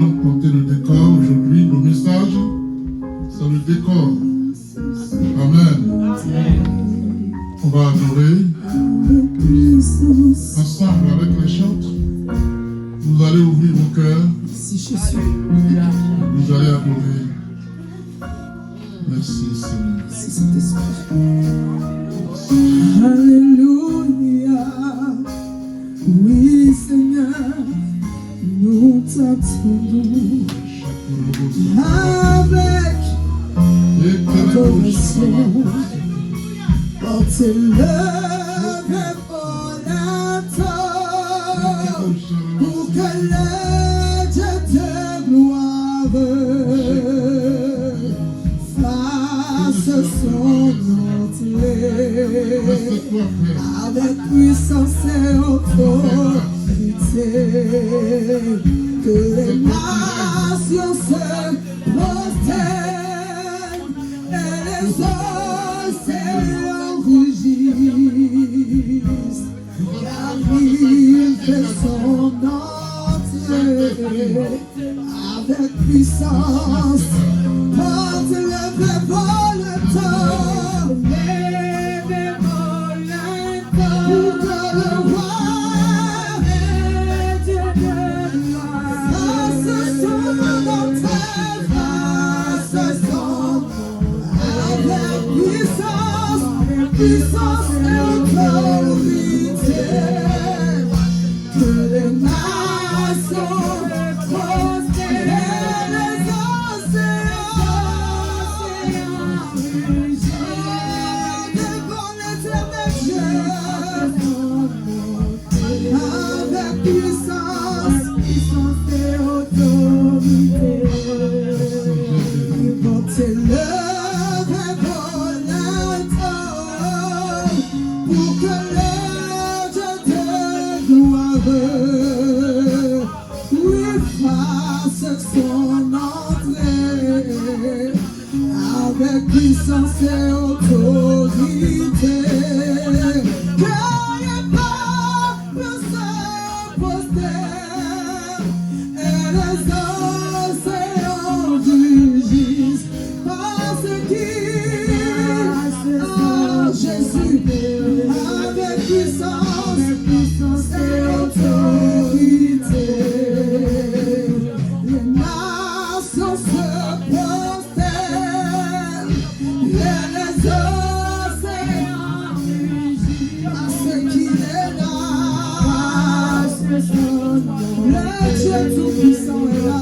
donc planter le décor aujourd'hui. Le message, c'est le décor. Amen. On va adorer ensemble avec les chants. Vous allez ouvrir vos cœurs. Vous allez adorer. Merci Seigneur. Alléluia. Oui Seigneur, nous t'attendons avec adoration. Portez-le pour l'attendre, pour que le Dieu de gloire fasse son entrée avec puissance et autorité. Que les nations se prosternent et les océans rugissent, car il fait son entrée avec puissance. Porte-le devant le temps, lève-moi le temps, pour que le roi et Dieu de gloire fasse son entrée, fasse son avec puissance, puissance et autorité. Que les nations prospèrent, les océans rugissent devant l'éternel Dieu, avec puissance, puissance et autorité. Portez-le devant l'attendre, pour que le Dieu de gloire lui fasse son entrée avec puissance et autorité. Que les peuples se prosternent et les océans rugissent parce qu'il a Jésus avec puissance, puissance et autorité. Les nations se prosternent et les océans rugissent parce qu'il est là. Le Dieu tout-puissant est là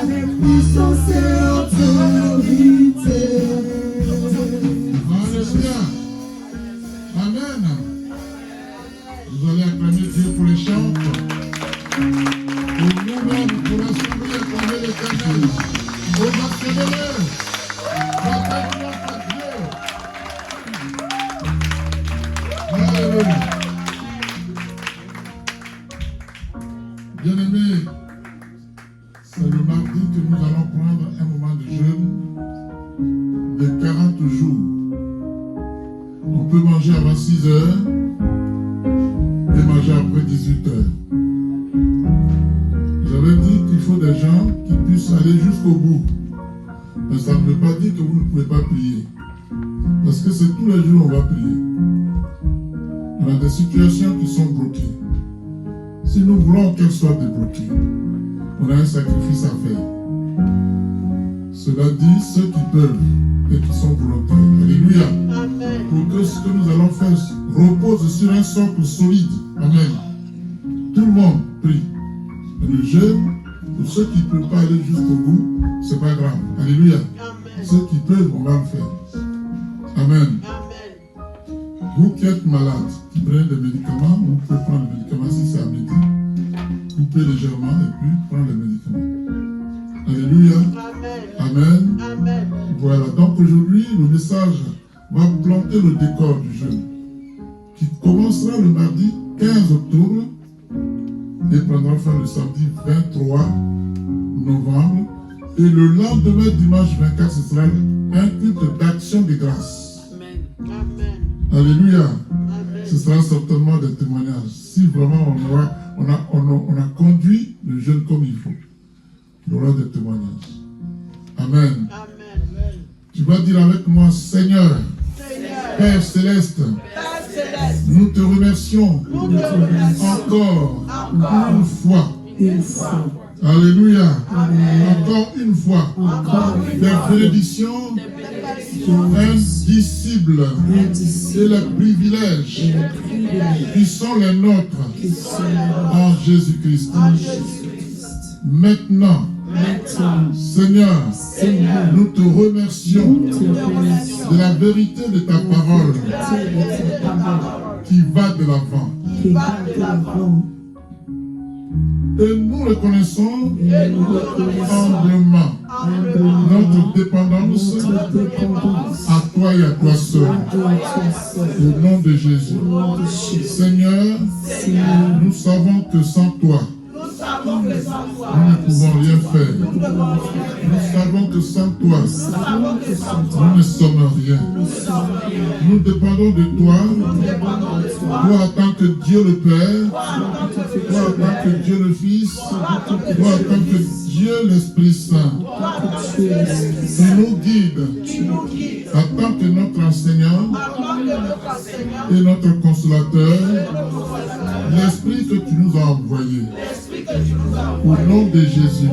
avec puissance et autorité. Alléluia. Amen. Vous allez acclamer Dieu pour les chants. Pour nous-mêmes, pour l'assemblée, acclamer l'Éternel. Pour acclamer-le. Acclamez-le à Dieu. Alléluia. Bien-aimés, c'est le mardi que nous allons prendre un moment de jeûne de 40 jours. On peut manger avant 6 heures et manger après 18 heures. J'avais dit qu'il faut des gens qui puissent aller jusqu'au bout. Mais ça ne veut pas dire que vous ne pouvez pas prier. Parce que c'est tous les jours on va prier. On a des situations qui sont bloquées. Si nous voulons qu'elles soient débloquées, on a un sacrifice à faire. Cela dit, ceux qui peuvent et qui sont volontaires. Alléluia. Amen. Pour que ce que nous allons faire repose sur un socle solide. Amen. Tout le monde prie. Le jeûne, pour ceux qui ne peuvent pas aller jusqu'au bout, c'est pas grave. Alléluia. Amen. Ceux qui peuvent, on va le faire. Amen. Amen. Vous qui êtes malade, qui prenez des médicaments, vous pouvez prendre les médicaments si c'est à midi. Coupez légèrement et puis prendre les médicaments. Alléluia. Amen. Amen. Amen. Voilà, donc aujourd'hui, le message va planter le décor du jeûne qui commencera le mardi 15 octobre et prendra fin le samedi 23 novembre. Et le lendemain, dimanche 24, ce sera un culte d'action de grâce. Amen. Amen. Alléluia. Amen. Ce sera certainement des témoignages. Si vraiment on a conduit le jeûne comme il faut. Il y Père céleste, Père céleste, nous te remercions nous te remercions encore encore une fois. Une fois. Alléluia. Encore une fois. encore une Des fois bénédictions bénédictions indicibles et les privilèges qui sont les nôtres en Jésus-Christ. Maintenant, Seigneur, nous te remercions de la vérité de ta parole qui va de l'avant. Et nous reconnaissons humblement notre dépendance à toi et à toi seul. Au nom de Jésus. Seigneur, nous savons que sans toi, nous ne pouvons rien faire. Nous savons que sans toi, nous ne sommes rien. Nous dépendons de toi, toi en tant que Dieu le Père, toi en tant que Dieu le Fils, toi en tant que Dieu l'Esprit Saint, qui nous guide en tant que notre enseignant et notre consolateur, l'Esprit que tu nous as envoyé. Au nom de Jésus.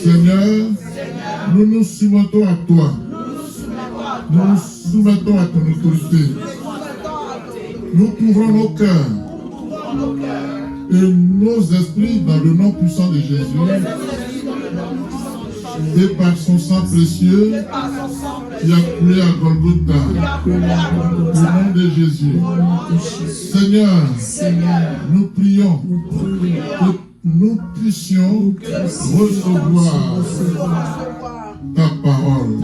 Seigneur, nous nous soumettons à toi. Nous nous soumettons à ton autorité. Nous ouvrons nos cœurs et nos esprits dans le nom puissant de Jésus et par son sang précieux qui a coulé à Golgotha. Au nom de Jésus. Seigneur, nous prions que nous puissions recevoir ta parole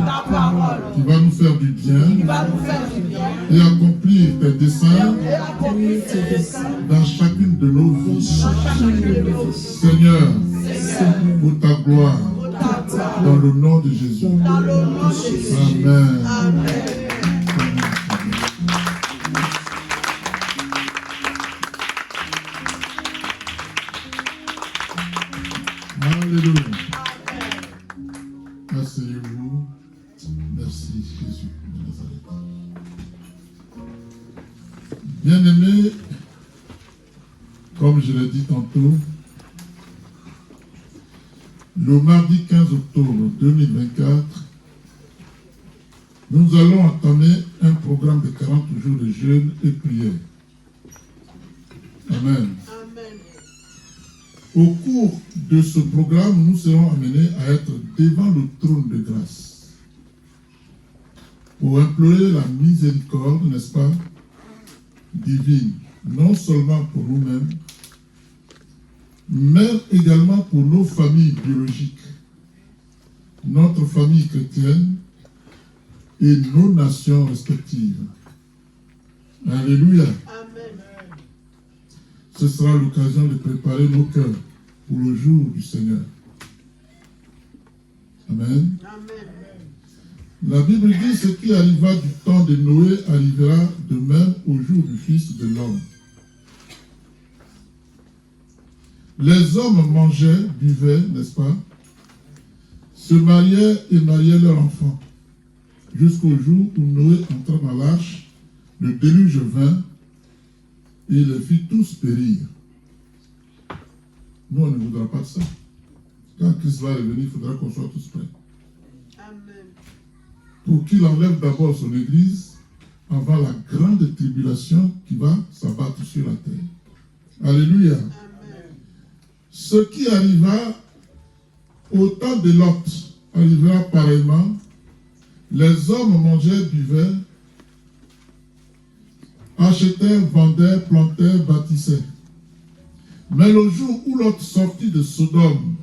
qui va nous faire du bien et accomplir tes desseins dans chacune de nos vies. Seigneur, pour ta gloire, dans le nom de Jésus. Amen. Alléluia. Asseyez-vous. Merci Jésus de Nazareth. Bien-aimés, comme je l'ai dit tantôt, le mardi 15 octobre 2024, nous allons entamer un programme de 40 jours de jeûne et prière. Amen. Au cours de ce programme, nous serons amenés à être devant le trône de grâce pour implorer la miséricorde, n'est-ce pas, divine, non seulement pour nous-mêmes, mais également pour nos familles biologiques, notre famille chrétienne et nos nations respectives. Alléluia. Ce sera l'occasion de préparer nos cœurs pour le jour du Seigneur. Amen. La Bible dit: ce qui arriva du temps de Noé arrivera de même au jour du Fils de l'homme. Les hommes mangeaient, buvaient, n'est-ce pas, se mariaient et mariaient leurs enfants, jusqu'au jour où Noé entra dans l'arche, le déluge vint, et il les fit tous périr. Nous, on ne voudra pas de ça. Quand Christ va revenir, il faudra qu'on soit tous prêts. Amen. Pour qu'il enlève d'abord son Église avant la grande tribulation qui va s'abattre sur la terre. Alléluia. Amen. Ce qui arriva au temps de Lot arrivera pareillement. Les hommes mangeaient, buvaient, achetaient, vendaient, plantaient, bâtissaient. Mais le jour où Lot sortit de Sodome,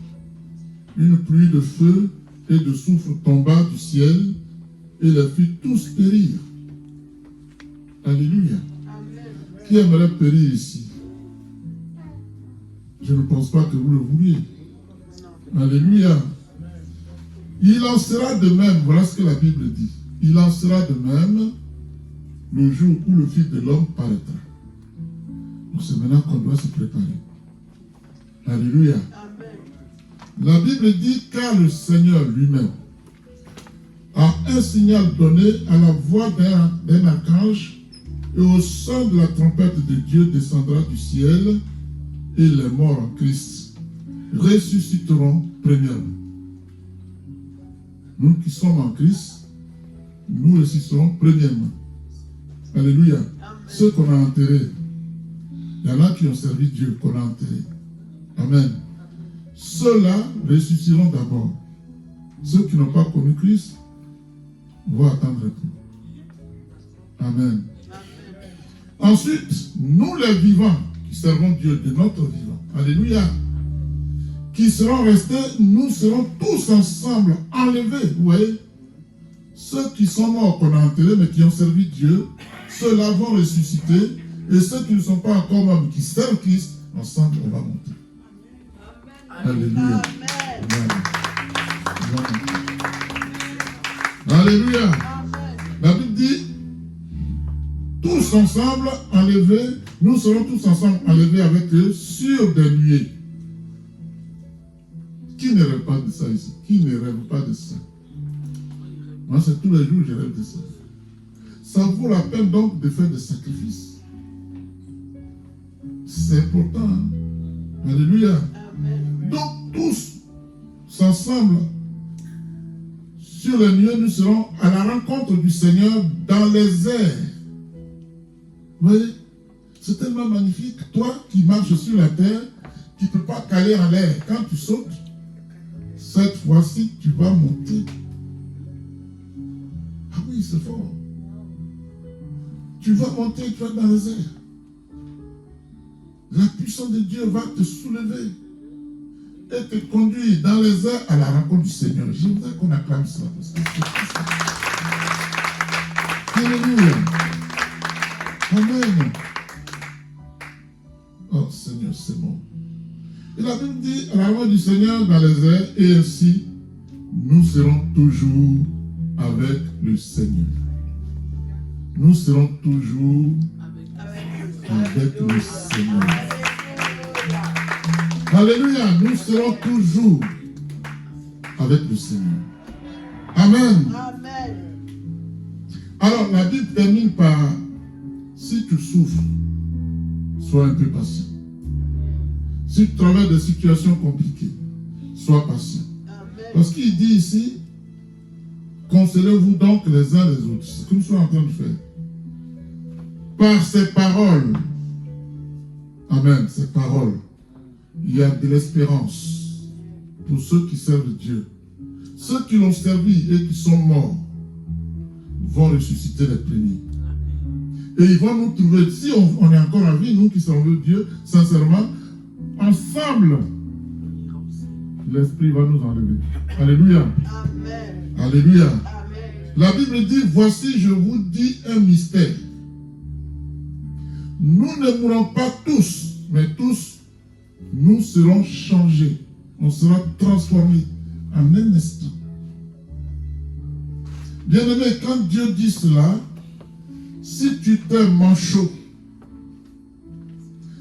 une pluie de feu et de soufre tomba du ciel et les fit tous périr. Alléluia. Amen. Qui aimerait périr ici? Je ne pense pas que vous le vouliez. Alléluia. Il en sera de même, voilà ce que la Bible dit. Il en sera de même le jour où le Fils de l'homme paraîtra. Donc c'est maintenant qu'on doit se préparer. Alléluia. Amen. La Bible dit: car le Seigneur lui-même à un signal donné à la voix d'un archange, et au son de la trompette de Dieu descendra du ciel, et les morts en Christ ressusciteront premièrement. Nous qui sommes en Christ, nous ressusciterons premièrement. Alléluia. Ceux qu'on a enterrés, il y en a qui ont servi Dieu, qu'on a enterrés. Amen. Ceux-là ressusciteront d'abord. Ceux qui n'ont pas connu Christ vont attendre un peu. Amen. Ensuite, nous les vivants, qui servons Dieu de notre vivant, alléluia, qui seront restés, nous serons tous ensemble enlevés. Vous voyez, ceux qui sont morts qu'on a enterrés mais qui ont servi Dieu, ceux-là vont ressusciter, et ceux qui ne sont pas encore morts mais qui servent Christ, ensemble on va monter. Alléluia. Amen. Alléluia. La Bible dit, tous ensemble enlevés, nous serons tous ensemble enlevés avec eux sur des nuées. Qui ne rêve pas de ça ici? Qui ne rêve pas de ça? Moi, c'est tous les jours que je rêve de ça. Ça vaut la peine donc de faire des sacrifices. C'est important. Hein? Alléluia. Donc, tous ensemble, sur les nuées, nous serons à la rencontre du Seigneur dans les airs. Vous voyez? C'est tellement magnifique. Toi qui marches sur la terre, qui ne peux pas caler en l'air. Quand tu sautes, cette fois-ci, tu vas monter. Ah oui, c'est fort. Tu vas monter, tu vas dans les airs. La puissance de Dieu va te soulever et te conduire dans les airs à la rencontre du Seigneur. Je voudrais qu'on acclame ça. Parce que c'est alléluia. Amen. Oh Seigneur, c'est bon. Et la Bible dit à la rencontre du Seigneur dans les airs, et ainsi nous serons toujours avec le Seigneur. Nous serons toujours avec le Seigneur. Alléluia, nous serons toujours avec le Seigneur. Amen. Amen. Alors, la Bible termine par, si tu souffres, sois un peu patient. Si tu traverses des situations compliquées, sois patient. Amen. Parce qu'il dit ici, consolez-vous donc les uns les autres. C'est ce que nous sommes en train de faire. Par ces paroles, amen, ces paroles, il y a de l'espérance pour ceux qui servent Dieu. Ceux qui l'ont servi et qui sont morts vont ressusciter les premiers. Et ils vont nous trouver, si on est encore en vie, nous qui servons Dieu, sincèrement, ensemble, l'Esprit va nous enlever. Alléluia. Amen. Alléluia. Amen. La Bible dit, voici, je vous dis un mystère. Nous ne mourrons pas tous, mais tous, nous serons changés. On sera transformés en un instant. Bien-aimé, quand Dieu dit cela, si tu t'es manchot,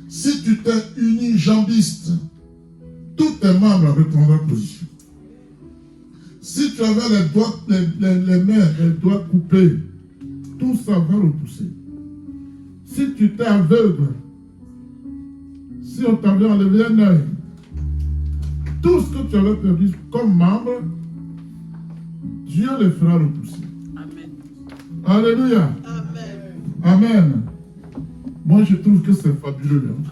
si tu t'es unijambiste, tous tes membres reprendront position. Si tu avais les doigts, les mains, les doigts coupés, tout ça va repousser. Si tu t'es aveugle, si on t'avait enlevé un œil, tout ce que tu avais perdu comme membre, Dieu les fera repousser. Amen. Alléluia. Amen. Amen. Moi, je trouve que c'est fabuleux. Hein?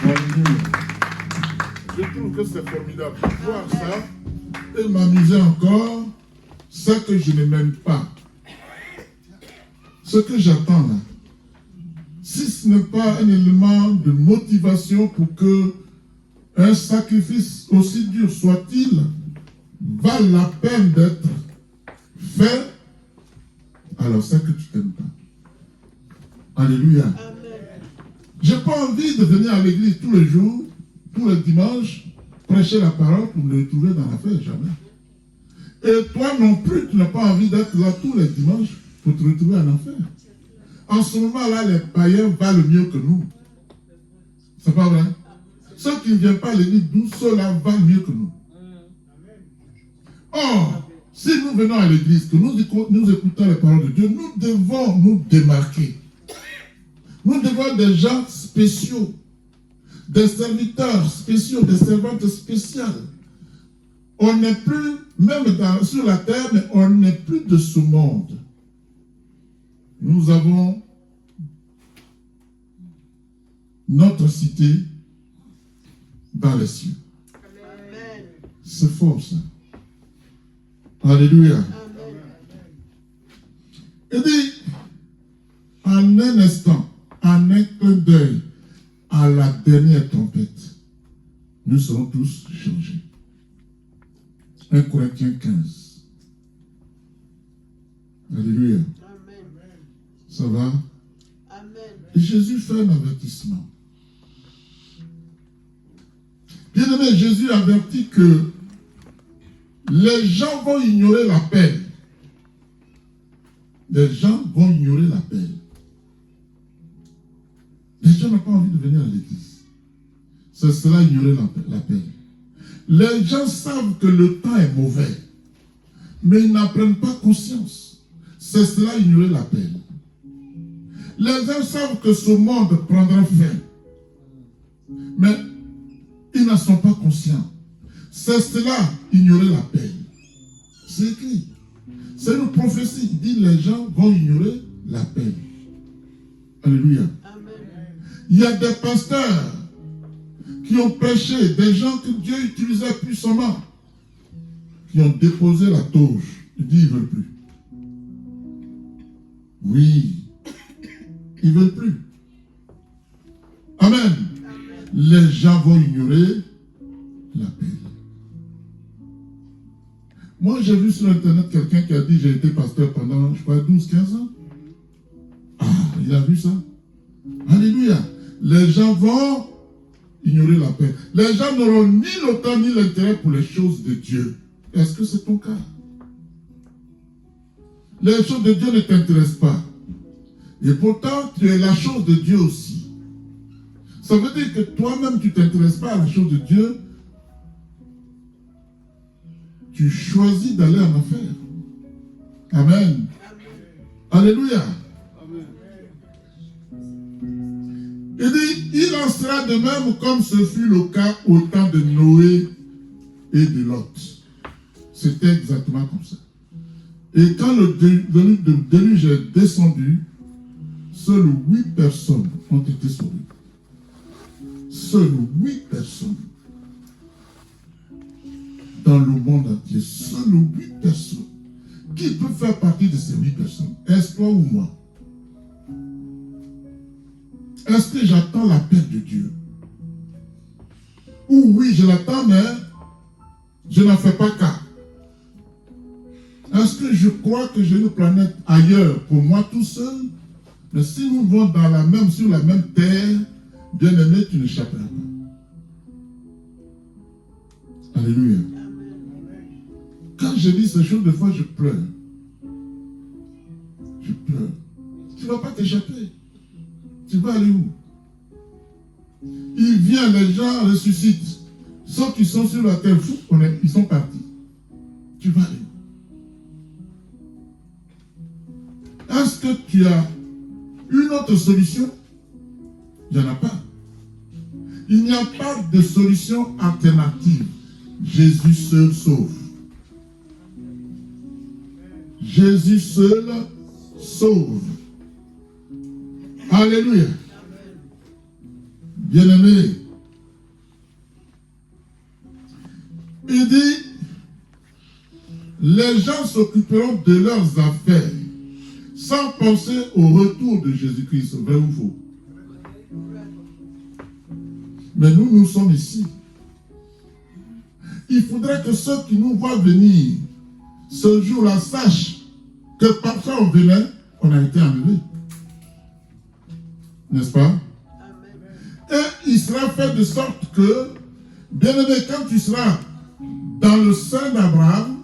Alléluia. Je trouve que c'est formidable. Voir ça et m'amuser encore, ce que je ne m'aime pas. Ce que j'attends là, si ce n'est pas un élément de motivation pour que un sacrifice aussi dur soit-il, vale la peine d'être fait, alors c'est que tu t'aimes pas. Alléluia. J'ai pas envie de venir à l'église tous les jours, tous les dimanches, prêcher la parole pour me retrouver dans la fête, jamais. Et toi non plus, tu n'as pas envie d'être là tous les dimanches pour te retrouver en enfer. En ce moment-là, les païens valent mieux que nous. C'est pas vrai? Ceux qui ne viennent pas à l'église, ceux-là valent mieux que nous. Or, si nous venons à l'église, que nous écoutons les paroles de Dieu, nous devons nous démarquer. Nous devons être des gens spéciaux, des serviteurs spéciaux, des servantes spéciales. On n'est plus, même sur la terre, mais on n'est plus de ce monde. Nous avons notre cité dans les cieux. Amen. C'est fort ça. Alléluia. Amen. Il dit, en un instant, en un clin d'œil, à la dernière trompette, nous serons tous changés. 1 Corinthiens 15. Alléluia. Amen. Ça va? Amen. Et Jésus fait un avertissement. Bien aimé, Jésus avertit que les gens vont ignorer l'appel. Les gens vont ignorer l'appel. Les gens n'ont pas envie de venir à l'église. C'est cela, ignorer l'appel. Les gens savent que le temps est mauvais, mais ils n'en prennent pas conscience. C'est cela, ignorer l'appel. Les gens savent que ce monde prendra fin, mais ils n'en sont pas conscients. C'est cela, ignorer l'appel. C'est écrit. C'est une prophétie. Il dit les gens vont ignorer l'appel. Alléluia. Amen. Il y a des pasteurs qui ont prêché, des gens que Dieu utilisait puissamment, qui ont déposé la toge. Il dit, ils ne veulent plus. Oui, ils ne veulent plus. Amen. Les gens vont ignorer l'appel. Moi, j'ai vu sur Internet quelqu'un qui a dit, j'ai été pasteur pendant, je crois, 12-15 ans. Ah, il a vu ça. Alléluia. Les gens vont ignorer l'appel. Les gens n'auront ni le temps ni l'intérêt pour les choses de Dieu. Est-ce que c'est ton cas? Les choses de Dieu ne t'intéressent pas. Et pourtant, tu es la chose de Dieu aussi. Ça veut dire que toi-même, tu ne t'intéresses pas à la chose de Dieu. Tu choisis d'aller en enfer. Amen. Alléluia. Il dit, il en sera de même comme ce fut le cas au temps de Noé et de Lot. C'était exactement comme ça. Et quand le déluge est descendu, seules 8 personnes ont été sauvées. Seules 8 personnes. Dans le monde entier, seules 8 personnes. Qui peut faire partie de ces 8 personnes? Est-ce toi ou moi? Est-ce que j'attends l'appel de Dieu? Ou oui, je l'attends, mais je n'en fais pas cas. Est-ce que je crois que j'ai une planète ailleurs pour moi tout seul? Mais si nous vivons sur la même terre, bien aimé, tu n'échapperas pas. Alléluia. Quand je dis ces choses, des fois, je pleure. Je pleure. Tu ne vas pas t'échapper. Tu vas aller où? Il vient, les gens ressuscitent. Ceux qui sont sur la terre, ils sont partis. Tu vas aller où? Est-ce que tu as une autre solution? Il n'y en a pas. Il n'y a pas de solution alternative. Jésus seul sauve. Jésus seul sauve. Alléluia. Bien-aimé. Il dit, les gens s'occuperont de leurs affaires sans penser au retour de Jésus-Christ. Vrai ou faux? Mais nous sommes ici. Il faudrait que ceux qui nous voient venir ce jour-là sachent que parfois on venait, on a été enlevé. N'est-ce pas? Amen. Et il sera fait de sorte que, bien aimé, quand tu seras dans le sein d'Abraham,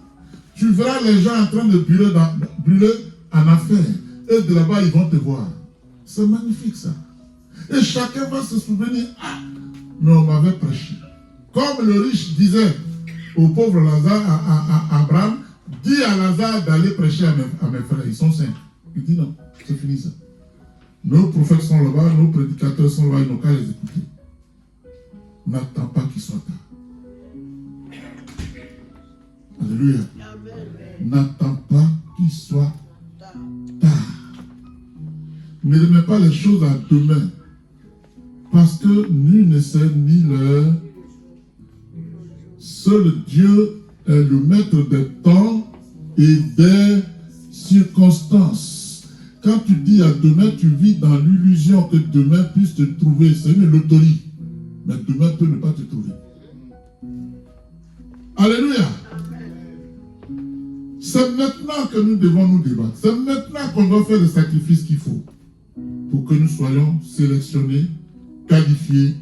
tu verras les gens en train de brûler en affaires. Et de là-bas, ils vont te voir. C'est magnifique ça. Et chacun va se souvenir, ah, mais on m'avait prêché. Comme le riche disait au pauvre Lazare, à Abraham, dis à Lazare d'aller prêcher à mes frères, ils sont 5. Il dit non, c'est fini ça. Nos prophètes sont là-bas, nos prédicateurs sont là, ils n'ont qu'à les écouter. N'attends pas qu'il soit tard. Alléluia. N'attends pas qu'il soit tard. Ne remets pas les choses à demain. Parce que nul ne sait ni l'heure. Seul Dieu est le maître des temps et des circonstances. Quand tu dis à demain, tu vis dans l'illusion que demain puisse te trouver. C'est une loterie. Mais demain peut ne pas te trouver. Alléluia. C'est maintenant que nous devons nous débattre. C'est maintenant qu'on doit faire le sacrifice qu'il faut pour que nous soyons sélectionnés, qualifiés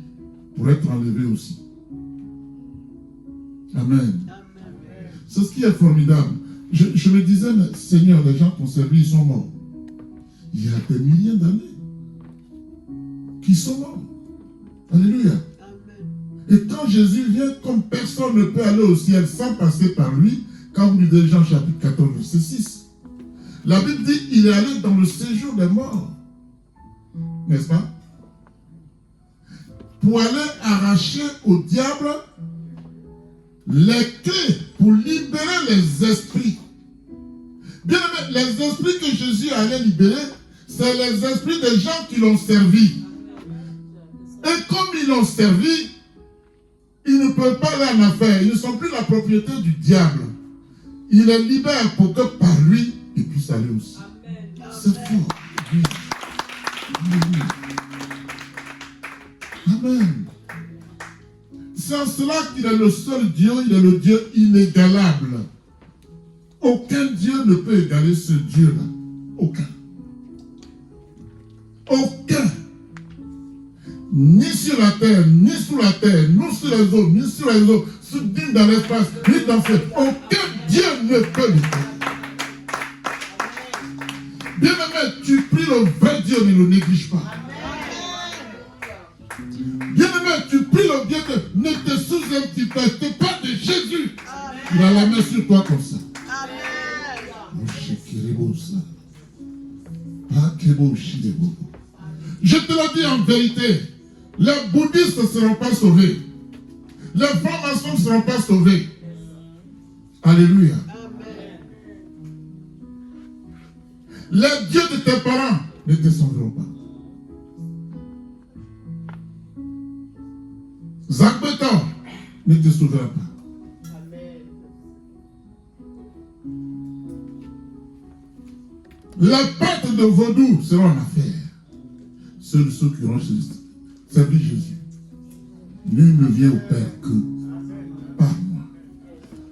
pour être enlevés aussi. Amen. C'est ce qui est formidable. Je me disais, mais Seigneur, les gens qu'on servi, ils sont morts. Il y a des milliers d'années qui sont morts. Alléluia. Et quand Jésus vient, comme personne ne peut aller au ciel sans passer par lui, quand vous lisez Jean chapitre 14, verset 6, la Bible dit il est allé dans le séjour des morts. N'est-ce pas? Pour aller arracher au diable les clés pour libérer les esprits. Bien aimé, les esprits que Jésus allait libérer, c'est les esprits des gens qui l'ont servi. Et comme ils l'ont servi, ils ne peuvent pas aller en affaire. Ils ne sont plus la propriété du diable. Il les libère pour que par lui, ils puissent aller aussi. C'est fort. Oui. Oui. Amen. C'est en cela qu'il est le seul Dieu, il est le Dieu inégalable. Aucun Dieu ne peut égaler ce Dieu-là. Aucun. Aucun. Ni sur la terre, ni sous la terre, ni sur les eaux, ni sur les eaux, ni dans l'espace, ni dans ce... Aucun Dieu ne peut le faire. Bien aimé, tu pries le vrai Dieu, ne le néglige pas. Bien aimé, tu pries le Dieu, ne te sous-estime pas de Jésus. Il a la main sur toi comme ça. Je te le dis en vérité, les bouddhistes ne seront pas sauvés. Les francs-maçons ne seront pas sauvés. Alléluia. Les dieux de tes parents ne te sauveront pas. Zakbeton ne te sauvera pas. Les prêtres de vaudou seront en affaire. Seuls ceux qui auront servi Jésus. Nul ne vient au Père que par moi.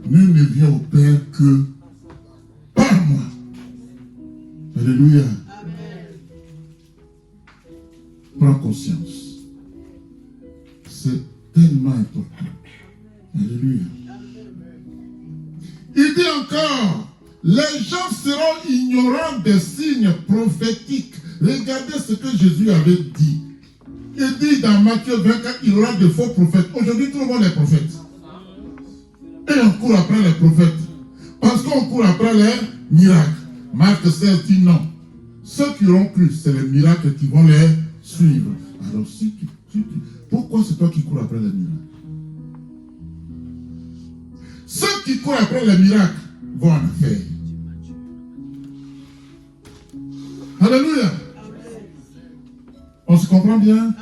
Nul ne vient au Père que par moi. Alléluia. Prends conscience. C'est tellement important. Alléluia. Il dit encore, les gens seront ignorants des signes prophétiques. Regardez ce que Jésus avait dit. Il dit dans Matthieu 24, il y aura de faux prophètes. Aujourd'hui, tout le monde est prophète. Et on court après les prophètes. Parce qu'on court après les miracles. Marc 16 dit non. Ceux qui auront cru, c'est les miracles qui vont les suivre. Alors, pourquoi c'est toi qui cours après les miracles? Ceux qui courent après les miracles vont en affaire. Alléluia. On se comprend bien?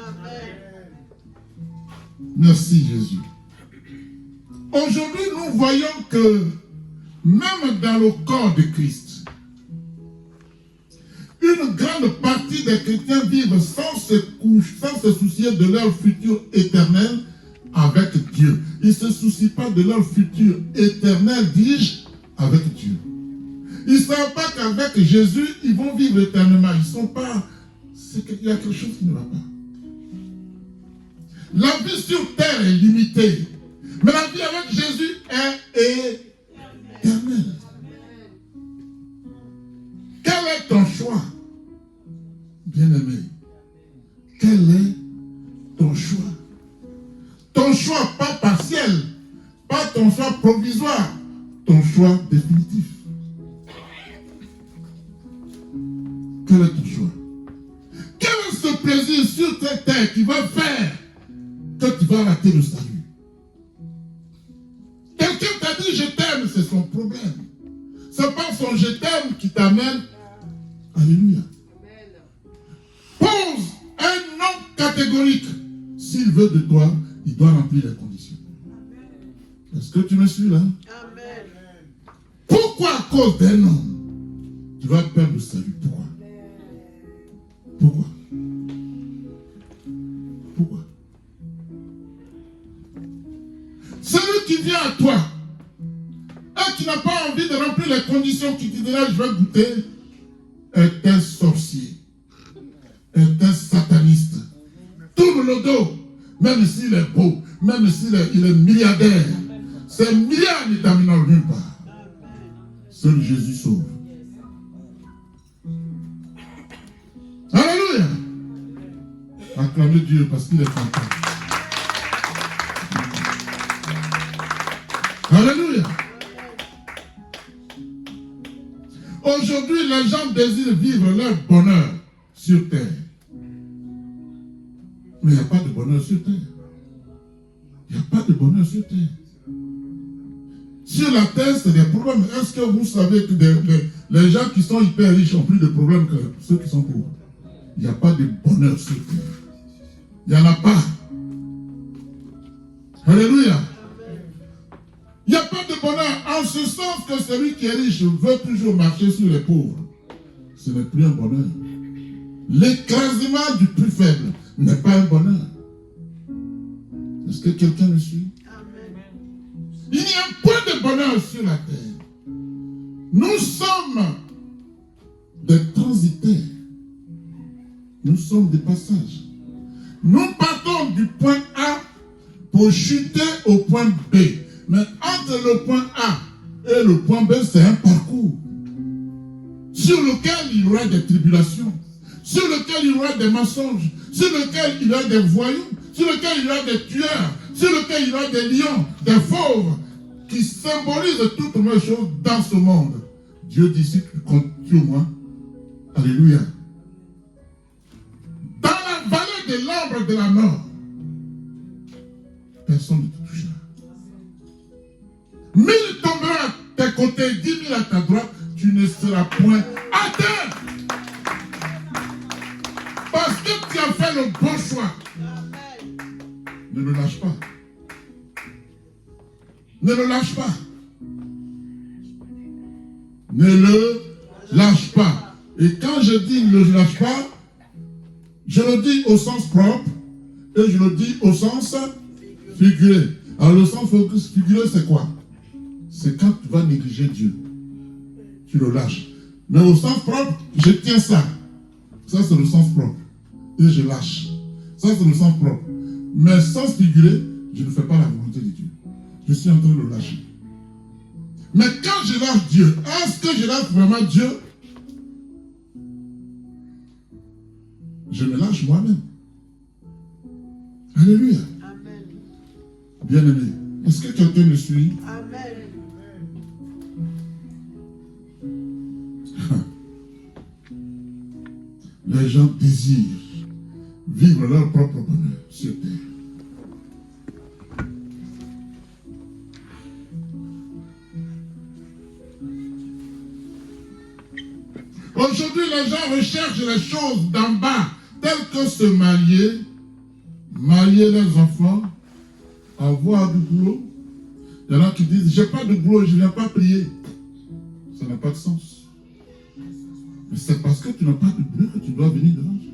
Merci Jésus. Aujourd'hui, nous voyons que même dans le corps de Christ, une grande partie des chrétiens vivent sans se soucier de leur futur éternel avec Dieu. Ils ne se soucient pas de leur futur éternel, dis-je, avec Dieu. Ils ne savent pas qu'avec Jésus, ils vont vivre éternellement. Ils ne sont pas... C'est qu'il y a quelque chose qui ne va pas. La vie sur terre est limitée. Mais la vie avec Jésus est éternelle. Quel est ton choix, bien-aimé? Quel est ton choix? Ton choix, pas partiel, pas ton choix provisoire, ton choix définitif. Quel est ton choix? Quel est ce plaisir sur cette terre qui va faire que tu vas rater le salut? Quelqu'un t'a dit je t'aime, c'est son problème. C'est pas son je t'aime qui t'amène. Alléluia. Pose un nom catégorique. S'il veut de toi, il doit remplir les conditions. Est-ce que tu me suis là? Amen. Pourquoi à cause d'un homme, tu vas perdre le salut? Pourquoi? Pourquoi? Pourquoi? Celui qui vient à toi et qui n'a pas envie de remplir les conditions, qui te dira je vais goûter, est un sorcier, est un sataniste. Tourne le dos, même s'il est beau, même s'il est milliardaire. Ces milliards ne t'amèneront nulle part. Seul Jésus sauve. Alléluia. Acclamez Dieu parce qu'il est content. Alléluia. Aujourd'hui, les gens désirent vivre leur bonheur sur terre. Mais il n'y a pas de bonheur sur terre. Il n'y a pas de bonheur sur terre. Sur la terre, c'est des problèmes. Est-ce que vous savez que les gens qui sont hyper riches ont plus de problèmes que ceux qui sont pauvres? Il n'y a pas de bonheur sur terre. Il n'y en a pas. Alléluia. Il n'y a pas de bonheur en ce sens que celui qui est riche veut toujours marcher sur les pauvres. Ce n'est plus un bonheur. L'écrasement du plus faible n'est pas un bonheur. Est-ce que quelqu'un me suit? Il n'y a pas de bonheur sur la terre. Nous sommes des transitaires. Nous sommes des passages. Nous partons du point A pour chuter au point B. Mais entre le point A et le point B, c'est un parcours sur lequel il y aura des tribulations, sur lequel il y aura des mensonges, sur lequel il y aura des voyous, sur lequel il y aura des tueurs, sur lequel il y aura des lions, des fauves, qui symbolisent toutes les choses dans ce monde. Dieu dit, si tu comptes sur moi, alléluia. Dans la vallée de l'ombre de la mort, personne ne te touchera. 1000 tomberont à tes côtés, 10 000 à ta droite, tu ne seras point atteint. Parce que tu as fait le bon choix. Ne me lâche pas. Ne le lâche pas. Ne le lâche pas. Et quand je dis ne le lâche pas, je le dis au sens propre et je le dis au sens figuré. Alors le sens figuré, c'est quoi? C'est quand tu vas négliger Dieu. Tu le lâches. Mais au sens propre, je tiens ça. Ça, c'est le sens propre. Et je lâche. Ça, c'est le sens propre. Mais sens figuré, je ne fais pas la volonté de Dieu. Je suis en train de le lâcher. Mais quand je lâche Dieu, est-ce que je lâche vraiment Dieu? Je me lâche moi-même. Alléluia. Amen. Bien-aimé, est-ce que quelqu'un me suit? Amen. Les gens désirent vivre leur propre bonheur sur terre. Aujourd'hui, les gens recherchent les choses d'en bas, telles que se marier, marier leurs enfants, avoir du boulot. Il y en a qui disent, j'ai pas de boulot, je ne viens pas prier. Ça n'a pas de sens. Mais c'est parce que tu n'as pas de boulot que tu dois venir devant Dieu.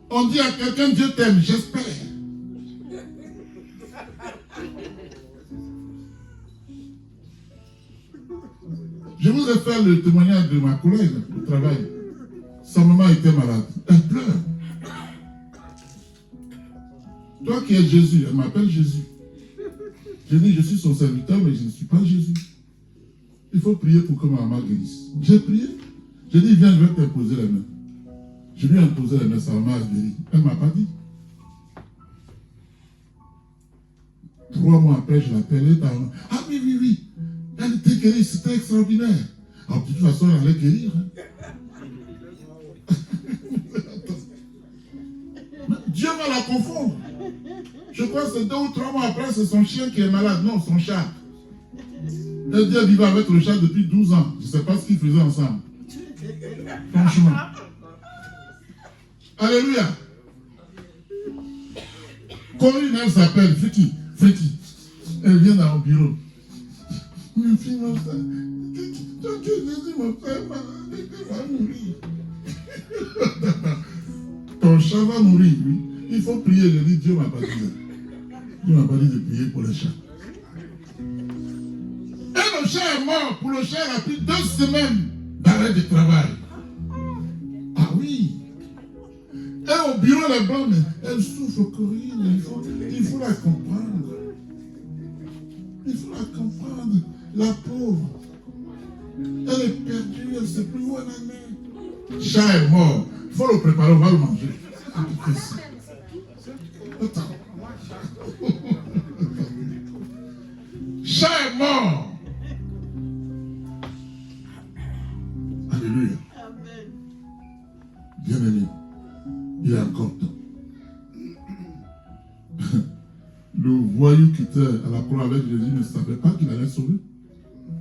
On dit à quelqu'un, Dieu t'aime, j'espère. Je vous ai fait le témoignage de ma collègue au travail. Sa maman était malade. Elle pleure. Toi qui es Jésus, elle m'appelle Jésus. Je dis, je suis son serviteur, mais je ne suis pas Jésus. Il faut prier pour que ma maman guérisse. J'ai prié. J'ai dit, viens, je vais t'imposer les mains. Je lui ai imposé les mains, sa maman a guéri. Elle ne m'a pas dit. 3 mois après, je l'appelais. Ah oui, oui, oui. Elle était guérie, c'était extraordinaire. Alors, de toute façon, elle allait guérir. Hein. Dieu va la confondre. Je crois que c'est 2 ou 3 mois après, c'est son chien qui est malade. Non, son chat. Elle dit, elle vivait avec le chat depuis 12 ans. Je ne sais pas ce qu'ils faisaient ensemble. Franchement. Alléluia. Corinne, elle s'appelle Friki. Elle vient dans mon bureau. Mon fils, mon frère. Tant que Jésus, mon frère, va mourir. Ton chat va mourir, oui. Il faut prier. Je dis, Dieu m'a pas dit ça. Dieu m'a pas dit de prier pour le chat. Et le chat est mort. Pour le chat, il a pris 2 semaines d'arrêt de travail. Ah oui. Et au bureau, la blonde, elle souffre, Corinne. Il faut la comprendre. Il faut la comprendre. La pauvre. Elle est perdue, elle ne sait plus où elle en est. Le chat est mort. Il faut le préparer, on va le manger. Attends. Chat est mort. Alléluia. Amen. Bien-aimé, il est encore temps. Le voyou qui était à la croix avec Jésus ne savait pas qu'il allait sauver.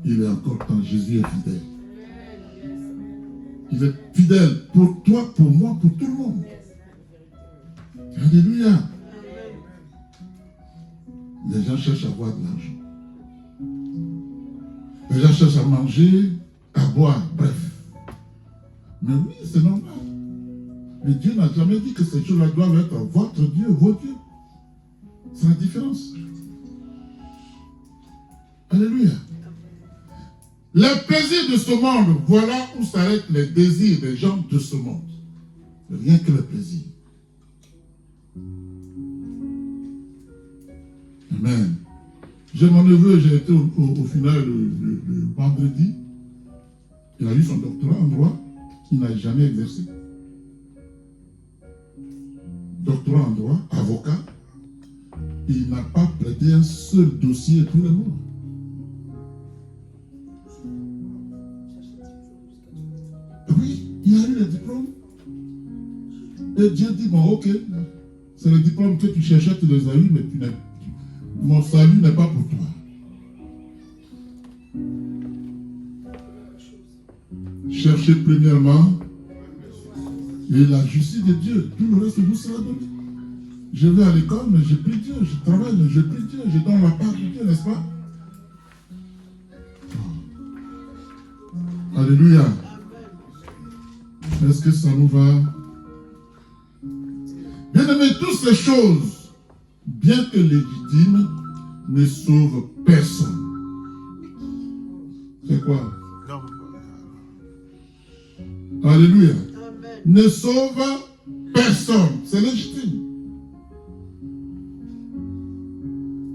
Il est encore temps. Jésus est fidèle. Il est fidèle pour toi, pour moi, pour tout le monde. Alléluia. Les gens cherchent à avoir de l'argent. Les gens cherchent à manger, à boire, bref. Mais oui, c'est normal. Mais Dieu n'a jamais dit que ces choses-là doivent être votre Dieu, vos dieux. C'est la différence. Alléluia. Les plaisirs de ce monde, voilà où s'arrêtent les désirs des gens de ce monde. Rien que les plaisirs. Amen. J'ai mon neveu, j'ai été au final le vendredi. Il a eu son doctorat en droit. Il n'a jamais exercé. Doctorat en droit, avocat. Il n'a pas plaidé un seul dossier tous les mois. Oui, il a eu le diplôme. Et Dieu dit, bon, ok, c'est le diplôme que tu cherchais, tu les as eu, mais mon salut n'est pas pour toi. Cherchez premièrement et la justice de Dieu. Tout le reste vous sera donné. Je vais à l'école, mais je prie Dieu. Je travaille, mais je prie Dieu. Je donne la part de Dieu, n'est-ce pas? Alléluia. Est-ce que ça nous va? Bien aimé, toutes ces choses, bien que légitimes, ne sauvent personne. C'est quoi? Alléluia. Amen. Ne sauve personne. C'est légitime.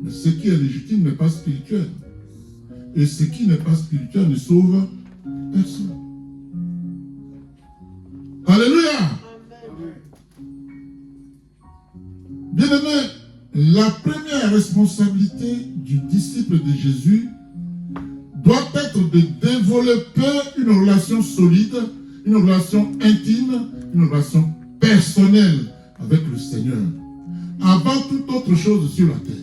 Mais ce qui est légitime n'est pas spirituel. Et ce qui n'est pas spirituel ne sauve personne. Alléluia. Bien-aimé, la première responsabilité du disciple de Jésus doit être de développer une relation solide, une relation intime, une relation personnelle avec le Seigneur, avant toute autre chose sur la terre.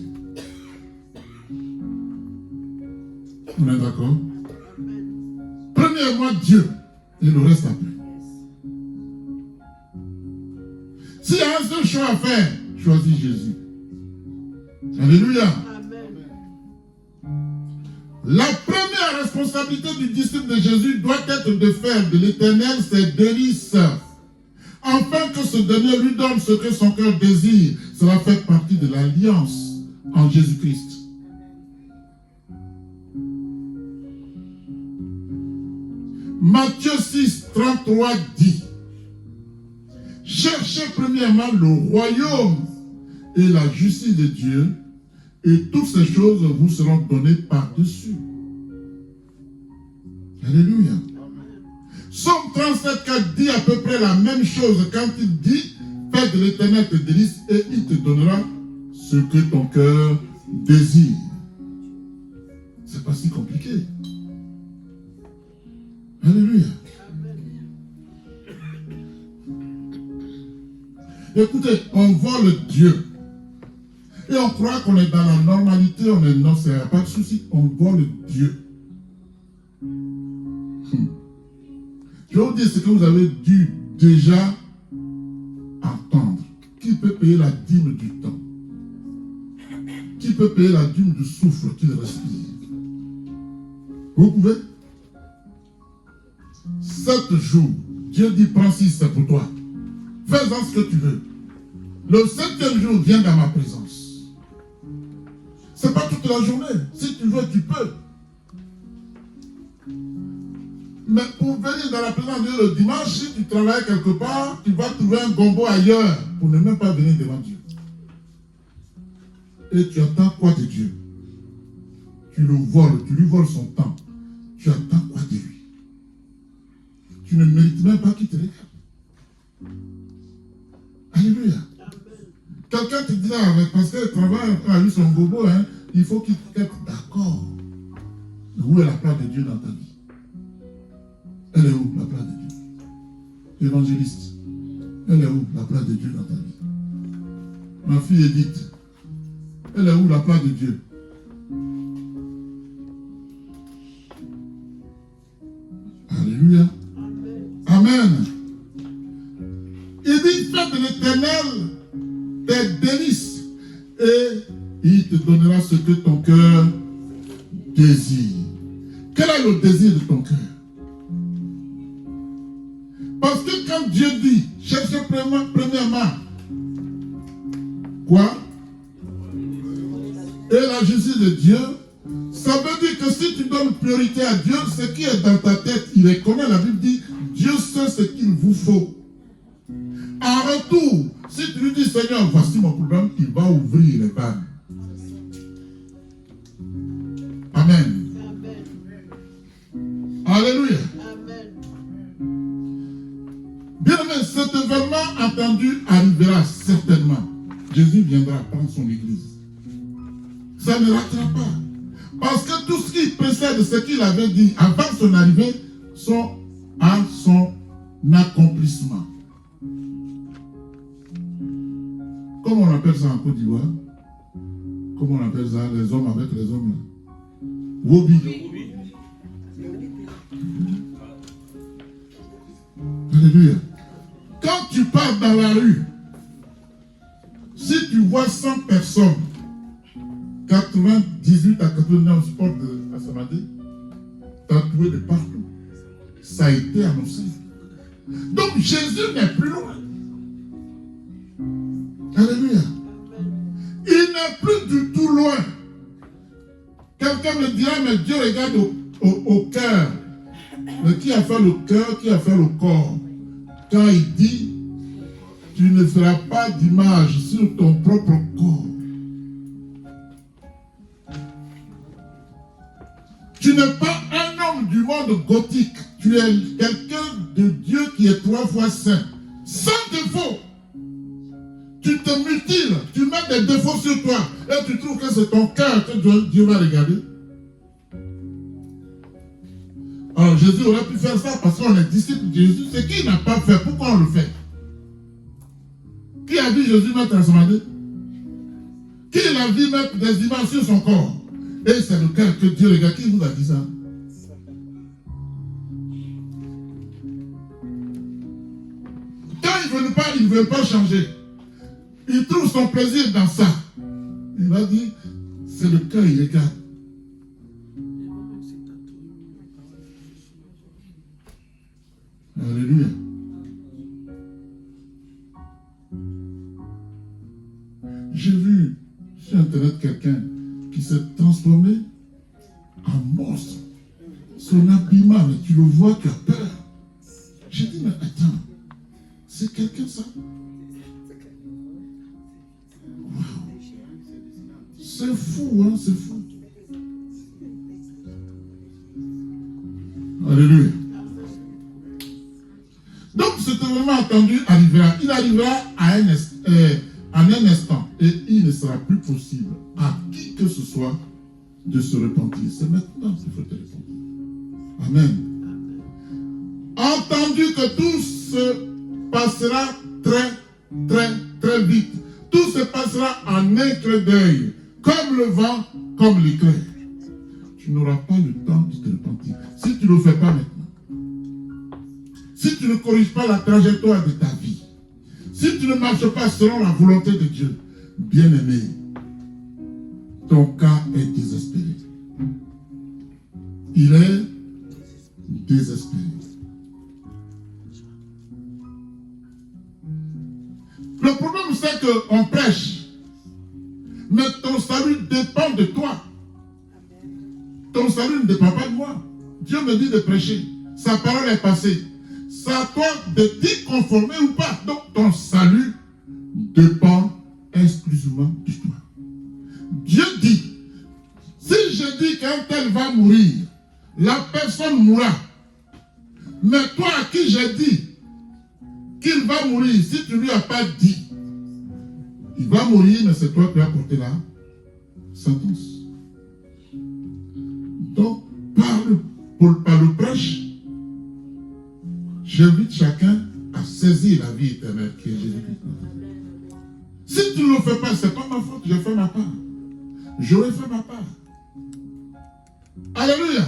On est d'accord? Premièrement, Dieu, et le reste après. S'il y a un seul choix à faire, choisis Jésus. Alléluia. La première responsabilité du disciple de Jésus doit être de faire de l'Éternel ses délices, afin que ce dernier lui donne ce que son cœur désire. Cela fait partie de l'alliance en Jésus-Christ. Matthieu 6, 33 dit: cherchez premièrement le royaume et la justice de Dieu, et toutes ces choses vous seront données par-dessus. Alléluia. Somme 37, 4 dit à peu près la même chose quand il dit: fais de l'Éternel tes délices et il te donnera ce que ton cœur désir. C'est pas si compliqué. Alléluia. Écoutez, on vole Dieu. Et on croit qu'on est dans la normalité, on est non, c'est pas de souci. On vole Dieu. Je vais vous dire ce que vous avez dû déjà entendre. Qui peut payer la dîme du temps? Qui peut payer la dîme du souffle qu'il respire? Vous pouvez? 7 jours, Dieu dit prends 6, c'est pour toi. Fais-en ce que tu veux. Le 7e jour, viens dans ma présence. C'est pas toute la journée. Si tu veux, tu peux. Mais pour venir dans la présence de Dieu le dimanche, si tu travailles quelque part, tu vas trouver un gombo ailleurs pour ne même pas venir devant Dieu. Et tu attends quoi de Dieu? Tu le voles, tu lui voles son temps. Tu attends quoi de lui? Tu ne mérites même pas qu'il te regarde. Alléluia. Quelqu'un te dit, parce qu'elle travaille, a eu son gobo, hein, il faut qu'il être d'accord. Où est la place de Dieu dans ta vie? Elle est où, la place de Dieu? Évangéliste. Elle est où, la place de Dieu dans ta vie? Ma fille Edith. Elle est où, la place de Dieu? Alléluia. Amen. Il dit, fais de l'Éternel tes délices et il te donnera ce que ton cœur désire. Quel est le désir de ton cœur? Parce que quand Dieu dit, cherchez premièrement, quoi? Et la justice de Dieu, ça veut dire que si tu donnes priorité à Dieu, ce qui est dans ta tête, il est connaît. La Bible dit, Dieu sait ce qu'il vous faut. En retour, si tu lui dis, Seigneur, voici mon problème, il va ouvrir les vannes. Amen. Alléluia. Bien aimé, cet événement attendu arrivera certainement. Jésus viendra prendre son église. Ça ne ratera pas. Parce que tout ce qui précède ce qu'il avait dit avant son arrivée sont à son accomplissement. Comment on appelle ça en Côte d'Ivoire? Comment on appelle ça, les hommes avec les hommes là? Wobi. Alléluia. Quand tu pars dans la rue, si tu vois 100 personnes, 98 à 99 sports de Assamadi, tatoués de partout, ça a été annoncé. Donc Jésus n'est plus loin. Alléluia. Il n'est plus du tout loin. Quelqu'un me dira, mais Dieu regarde au cœur. Mais qui a fait le cœur, qui a fait le corps? Quand il dit, tu ne feras pas d'image sur ton propre corps. Tu n'es pas un homme du monde gothique. Tu es quelqu'un de Dieu qui est 3 fois saint. Sans défaut. Tu te mutiles, tu mets des défauts sur toi et tu trouves que c'est ton cœur que Dieu va regarder. Alors Jésus aurait pu faire ça parce qu'on est disciple de Jésus. C'est qui n'a pas fait? Pourquoi on le fait? Qui a vu Jésus mettre un samadé? Qui l'a vu mettre des images sur son corps? Et c'est le cœur que Dieu regarde. Qui vous a dit ça? Quand il ne veut pas changer, il trouve son plaisir dans ça. Il va dire, c'est le cœur, il regarde. Alléluia. J'ai vu sur Internet quelqu'un qui s'est transformé en monstre. Son habillement, mais tu le vois, tu as peur. J'ai dit, mais attends, c'est quelqu'un ça? Wow. C'est fou, hein, c'est fou. Alléluia. Donc, cet événement attendu arrivera. Il arrivera en un instant. Et il ne sera plus possible à qui que ce soit de se repentir. C'est maintenant qu'il faut te repentir. Amen. Entendu que tout se passera très vite. Tout se passera en un clin d'œil, comme le vent, comme l'éclair. Tu n'auras pas le temps de te repentir. Si tu ne le fais pas maintenant, si tu ne corriges pas la trajectoire de ta vie, si tu ne marches pas selon la volonté de Dieu, bien-aimé, ton cas est désespéré. Il est désespéré. Le problème, c'est qu'on prêche, mais ton salut dépend de toi. Ton salut ne dépend pas de moi. Dieu me dit de prêcher. Sa parole est passée. C'est à toi de t'y conformer ou pas. Donc ton salut dépend exclusivement de toi. Dieu dit, si je dis qu'un tel va mourir, la personne mourra. Mais toi à qui j'ai dit qu'il va mourir, si tu ne lui as pas dit, il va mourir, mais c'est toi qui as porté la sentence. Donc, par le prêche, j'invite chacun à saisir la vie éternelle qui est Jésus-Christ. Si tu ne le fais pas, ce n'est pas ma faute, j'ai fait ma part. J'aurais fait ma part. Alléluia.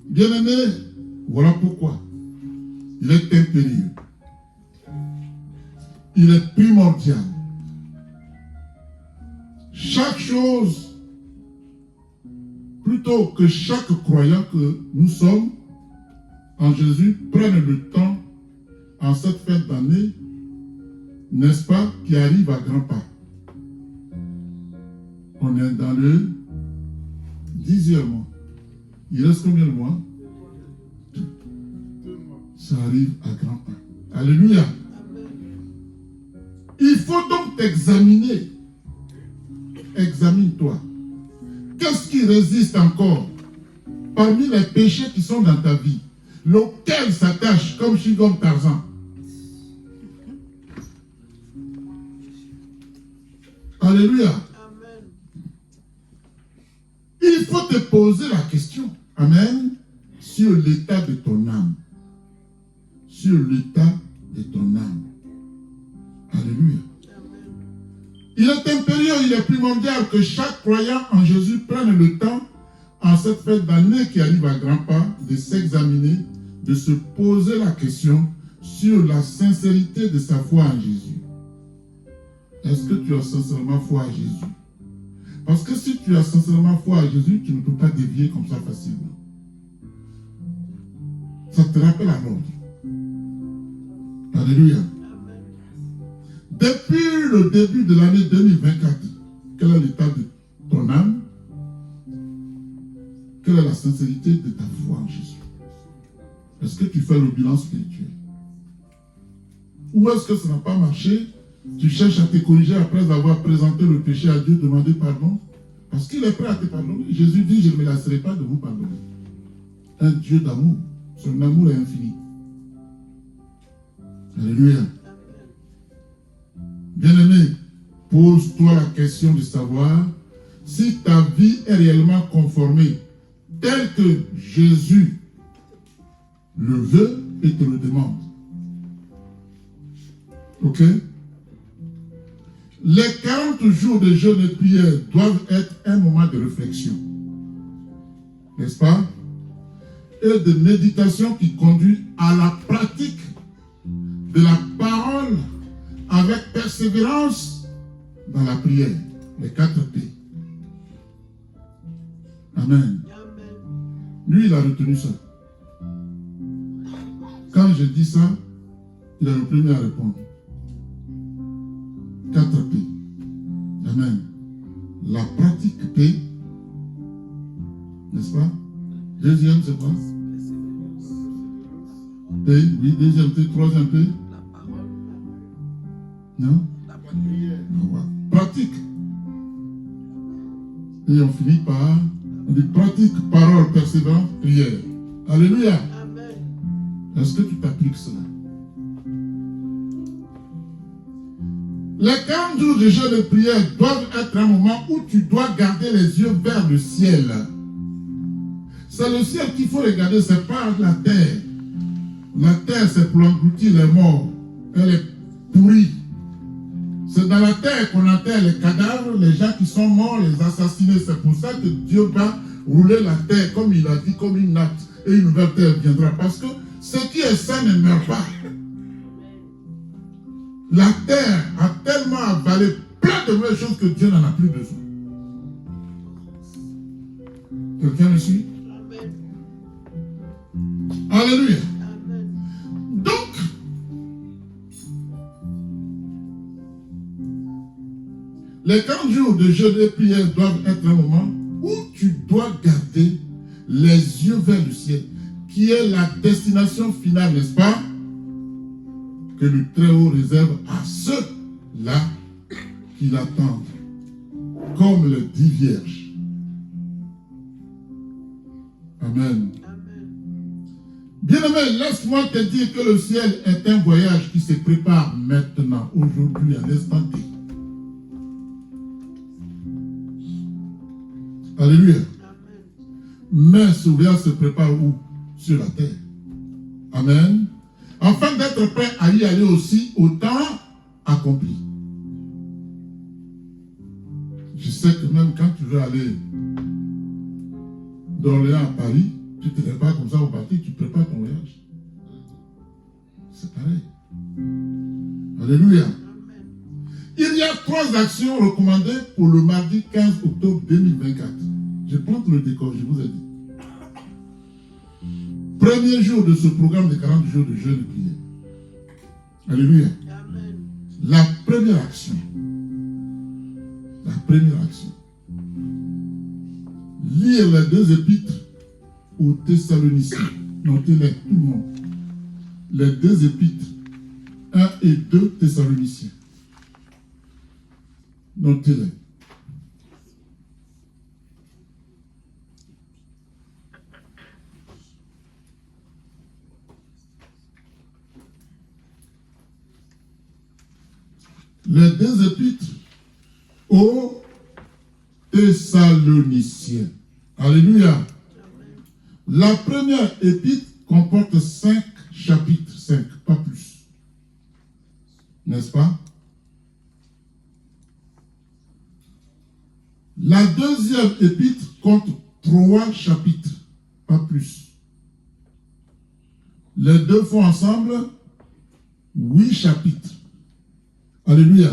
Bien-aimé, voilà pourquoi il est impérieux. Il est primordial. Chaque chose, plutôt que chaque croyant que nous sommes en Jésus, prenne le temps en cette fête d'année, n'est-ce pas, qui arrive à grands pas. On est dans le 10e mois. Il reste combien de mois? 2 mois. Ça arrive à grands pas. Alléluia. Il faut donc t'examiner. Examine-toi. Qu'est-ce qui résiste encore parmi les péchés qui sont dans ta vie? Lequel s'attache comme Shigom Tarzan? Alléluia. Amen. Il faut te poser la question. Amen. Sur l'état de ton âme. Sur l'état de ton âme. Alléluia. Amen. Il est impérieux, il est primordial que chaque croyant en Jésus prenne le temps, en cette fête d'année qui arrive à grands pas, de s'examiner, de se poser la question sur la sincérité de sa foi en Jésus. Est-ce que tu as sincèrement foi à Jésus? Parce que si tu as sincèrement foi à Jésus, tu ne peux pas dévier comme ça facilement. Ça te rappelle à l'ordre. Alléluia. Depuis le début de l'année 2024, quel est l'état de ton âme? Quelle est la sincérité de ta foi en Jésus? Est-ce que tu fais le bilan spirituel? Ou est-ce que ça n'a pas marché? Tu cherches à te corriger après avoir présenté le péché à Dieu, demander pardon? Parce qu'il est prêt à te pardonner. Jésus dit, je ne me lasserai pas de vous pardonner. Un Dieu d'amour. Son amour est infini. Alléluia. Bien-aimé, pose-toi la question de savoir si ta vie est réellement conformée telle que Jésus le veut et te le demande. Ok? Les 40 jours de jeûne et prière doivent être un moment de réflexion. N'est-ce pas? Et de méditation qui conduit à la pratique de la parole avec persévérance dans la prière. Les 4 P. Amen. Lui, il a retenu ça. Quand je dis ça, il est le premier à répondre. 4 P. Amen. La pratique P. N'est-ce pas? Deuxième, c'est quoi? P, oui. Deuxième P. Troisième P. La parole. Non? La prière. Non, pratique. Et on finit par, on dit pratique, parole, persévérance, prière. Alléluia. Amen. Est-ce que tu t'appliques cela? Les 40 jours de jeûne et de prière doivent être un moment où tu dois garder les yeux vers le ciel. C'est le ciel qu'il faut regarder, ce n'est pas la terre. La terre, c'est pour engloutir les morts. Elle est pourrie. C'est dans la terre qu'on enterre les cadavres, les gens qui sont morts, les assassinés. C'est pour ça que Dieu va rouler la terre, comme il a dit, comme une natte. Et une nouvelle terre viendra. Parce que ce qui est sain ne meurt pas. La terre a tellement avalé plein de mauvaises choses que Dieu n'en a plus besoin. Quelqu'un me suit? Amen. Alléluia. Amen. Donc, les 40 jours de jeûne et prière doivent être un moment où tu dois garder les yeux vers le ciel, qui est la destination finale, n'est-ce pas? Que le Très-Haut réserve à ceux-là qui l'attendent, comme les 10 vierges. Amen. Amen. Bien-aimé, laisse-moi te dire que le ciel est un voyage qui se prépare maintenant, aujourd'hui, à l'instant T. Alléluia. Amen. Mais ce voyage se prépare où? Sur la terre. Amen. Afin d'être prêt à y aller aussi au temps accompli. Je sais que même quand tu veux aller d'Orléans à Paris, tu ne te lèves pas comme ça au parti, tu prépares ton voyage. C'est pareil. Alléluia. Amen. Il y a 3 actions recommandées pour le mardi 15 octobre 2024. Je plante le décor, je vous ai dit. Premier jour de ce programme de 40 jours de jeûne et prière. Alléluia. Amen. La première action. La première action. Lire les 2 épîtres aux Thessaloniciens. Notez-les, tout le monde. Les 2 épîtres. 1 et 2 Thessaloniciens. Notez-les. Les 2 épîtres aux Thessaloniciens. Alléluia. La première épître comporte 5 chapitres, 5, pas plus. N'est-ce pas? La deuxième épître compte 3 chapitres, pas plus. Les 2 font ensemble 8 chapitres. Alléluia.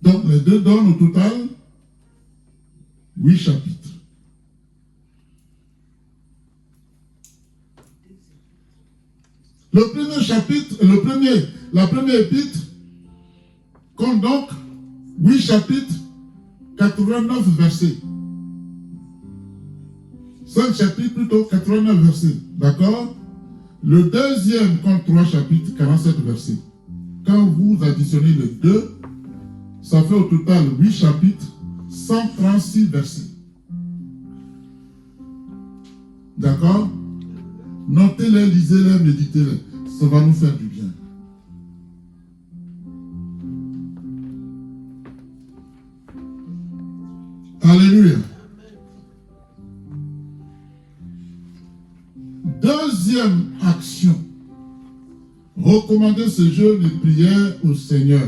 Donc les 2 donnent au total 8 chapitres. Le premier chapitre, la première épître compte donc 8 chapitres, 89 versets. 5 chapitres plutôt, 89 versets. D'accord? Le deuxième compte 3 chapitres, 47 versets. Quand vous additionnez les 2, ça fait au total 8 chapitres, 136 versets. D'accord? Notez-les, lisez-les, méditez-les. Ça va nous faire du bien. Alléluia. Deuxième action. Recommander ce jeûne et prière au Seigneur.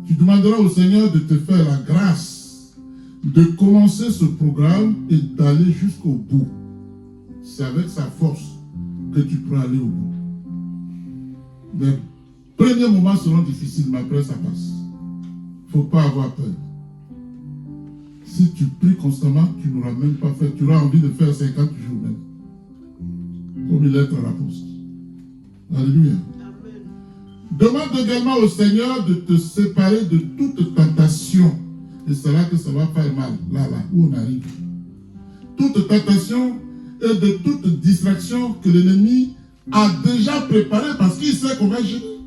Tu demanderas au Seigneur de te faire la grâce de commencer ce programme et d'aller jusqu'au bout. C'est avec sa force que tu pourras aller au bout. Les premiers moments seront difficiles, mais après ça passe. Il ne faut pas avoir peur. Si tu pries constamment, tu n'auras même pas fait. Tu auras envie de faire 50 jours même. Comme il est à l'apôtre. Alléluia. Amen. Demande également au Seigneur de te séparer de toute tentation. Et c'est là que ça va faire mal. Là, où on arrive. Toute tentation et de toute distraction que l'ennemi a déjà préparée parce qu'il sait qu'on va gêner.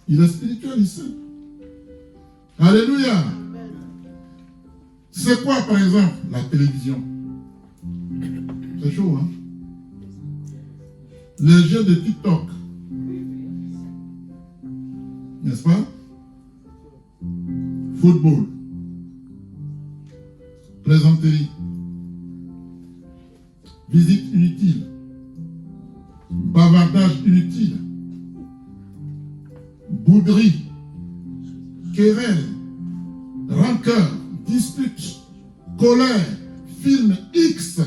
Il est spirituel, il sait. Alléluia. Amen. C'est quoi, par exemple, la télévision? C'est chaud, hein? Les jeux de TikTok. N'est-ce pas? Football. Plaisanterie. Visite inutile. Bavardage inutile. Bouderie. Querelle. Rancœur. Dispute. Colère. Film X.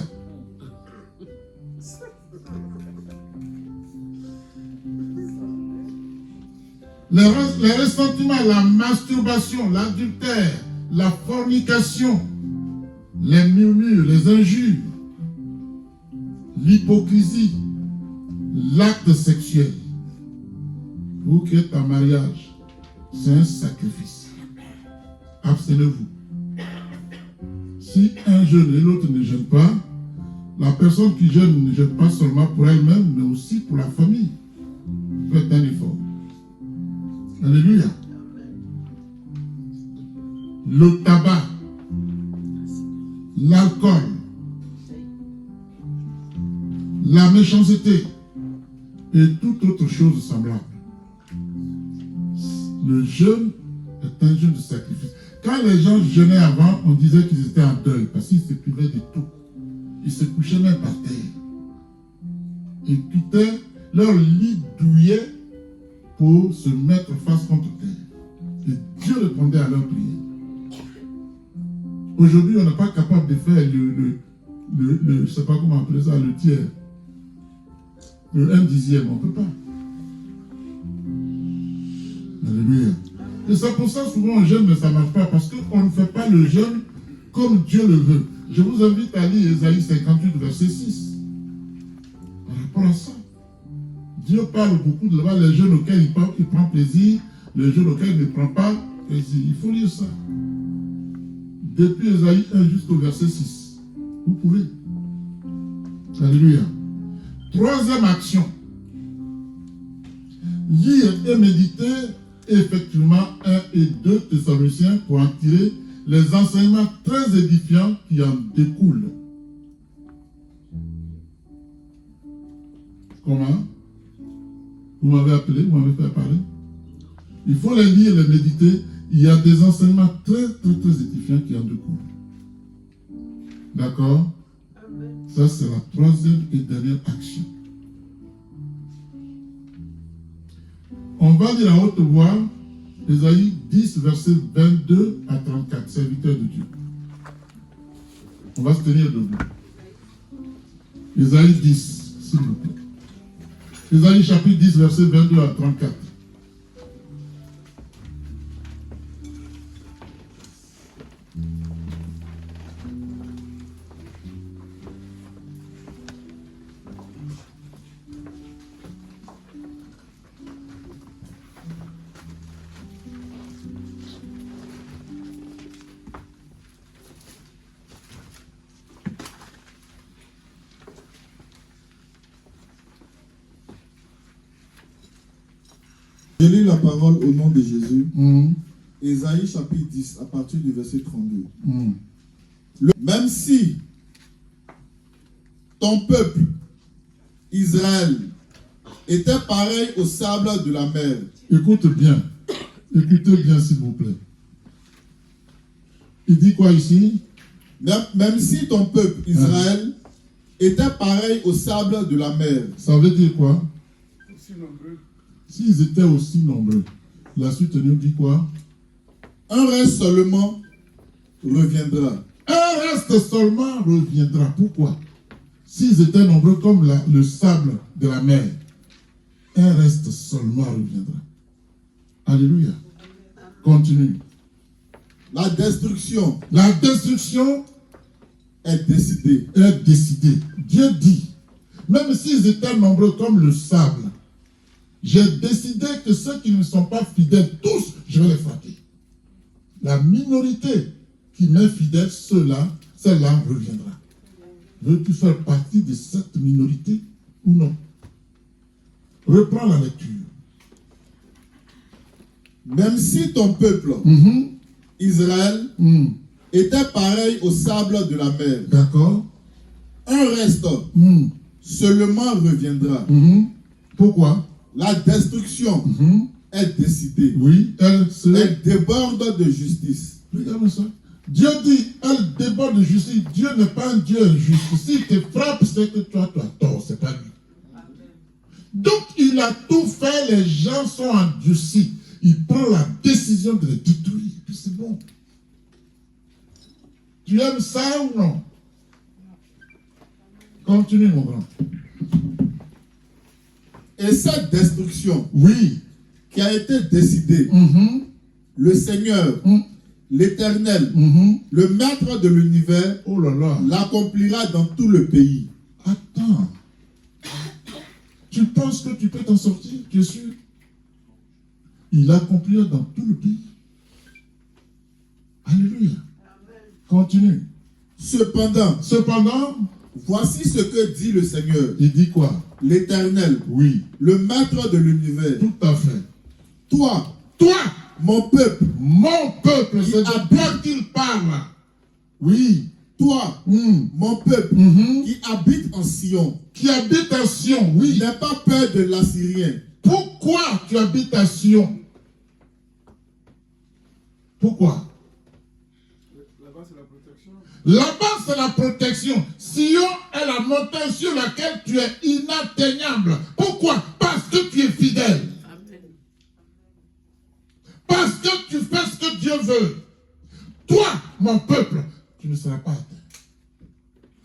Les ressentiments, la masturbation, l'adultère, la fornication, les murmures, les injures, l'hypocrisie, l'acte sexuel. Vous qui êtes en mariage, c'est un sacrifice. Abstenez-vous. Si un jeûne et l'autre ne jeûne pas, la personne qui jeûne ne jeûne pas seulement pour elle-même, mais aussi pour la famille. Faites un effort. Alléluia. Le tabac, l'alcool, la méchanceté et toute autre chose semblable. Le jeûne est un jeûne de sacrifice. Quand les gens jeûnaient avant, on disait qu'ils étaient en deuil parce qu'ils se privaient de tout. Ils se couchaient même par terre. Ils quittaient leur lit douillet pour se mettre face contre terre. Et Dieu répondait à leur prière. Aujourd'hui, on n'est pas capable de faire je ne sais pas comment appeler ça, le tiers. Le 1/10, on ne peut pas. Alléluia. Et c'est pour ça souvent on jeûne, mais ça ne marche pas, parce qu'on ne fait pas le jeûne comme Dieu le veut. Je vous invite à lire Ésaïe 58, verset 6. Par rapport à ça. Dieu parle beaucoup de là-bas, les jeunes auxquels il prend plaisir, les jeunes auxquels il ne prend pas plaisir. Il faut lire ça. Depuis Ésaïe 1 jusqu'au verset 6. Vous pouvez. Alléluia. Troisième action. Lire et méditer effectivement 1 et 2 Thessaloniciens pour en tirer les enseignements très édifiants qui en découlent. Comment? Vous m'avez appelé, vous m'avez fait parler. Il faut les lire, les méditer. Il y a des enseignements très édifiants qui en découlent. D'accord? Ça, c'est la troisième et dernière action. On va lire à haute voix Ésaïe 10, verset 22 à 34, serviteur de Dieu. On va se tenir debout. Ésaïe 10, s'il vous plaît. Ésaïe chapitre 10, verset 22 à 34. Je lis la parole au nom de Jésus. Ésaïe chapitre 10, à partir du verset 32. Même si ton peuple, Israël, était pareil au sable de la mer. Écoutez bien, s'il vous plaît. Il dit quoi ici? Même si ton peuple, Israël, était pareil au sable de la mer. Ça veut dire quoi? Aussi nombreux. S'ils étaient aussi nombreux, la suite nous dit quoi? Un reste seulement reviendra. Un reste seulement reviendra. Pourquoi? S'ils étaient nombreux comme le sable de la mer, un reste seulement reviendra. Alléluia. Continue. La destruction est décidée. Dieu dit, même s'ils étaient nombreux comme le sable, j'ai décidé que ceux qui ne sont pas fidèles, tous, je vais les frapper. La minorité qui m'est fidèle, celle-là reviendra. Veux-tu faire partie de cette minorité ou non? Reprends la lecture. Même si ton peuple, Israël était pareil au sable de la mer. D'accord. Un reste seulement reviendra. Pourquoi? La destruction est décidée. Oui, elle déborde de justice. Regarde ça. Dieu dit, elle déborde de justice. Dieu n'est pas un Dieu injuste. S'il te frappe, c'est que toi, tu as tort. C'est pas lui. Donc, il a tout fait. Les gens sont endurcis. Il prend la décision de les détruire. Puis c'est bon. Tu aimes ça ou non? Continue, mon grand. Et cette destruction, oui, qui a été décidée, le Seigneur, l'Éternel, le Maître de l'univers, oh là là, l'accomplira dans tout le pays. Attends. Tu penses que tu peux t'en sortir? Tu es sûr? Il l'accomplira dans tout le pays. Alléluia. Continue. Cependant, voici ce que dit le Seigneur. Il dit quoi? L'Éternel, oui, le Maître de l'univers. Tout à fait. Toi, mon peuple, c'est de toi qu'il parle. Oui. Toi, mon peuple, qui habite en Sion. Qui habite en Sion, oui. N'aie pas peur de l'Assyrien. Pourquoi tu habites à Sion? Pourquoi? Là-bas, c'est la protection. Là-bas, c'est la protection. Sion est la montagne sur laquelle tu es inatteignable. Pourquoi? Parce que tu es fidèle. Amen. Parce que tu fais ce que Dieu veut. Toi, mon peuple, tu ne seras pas atteint.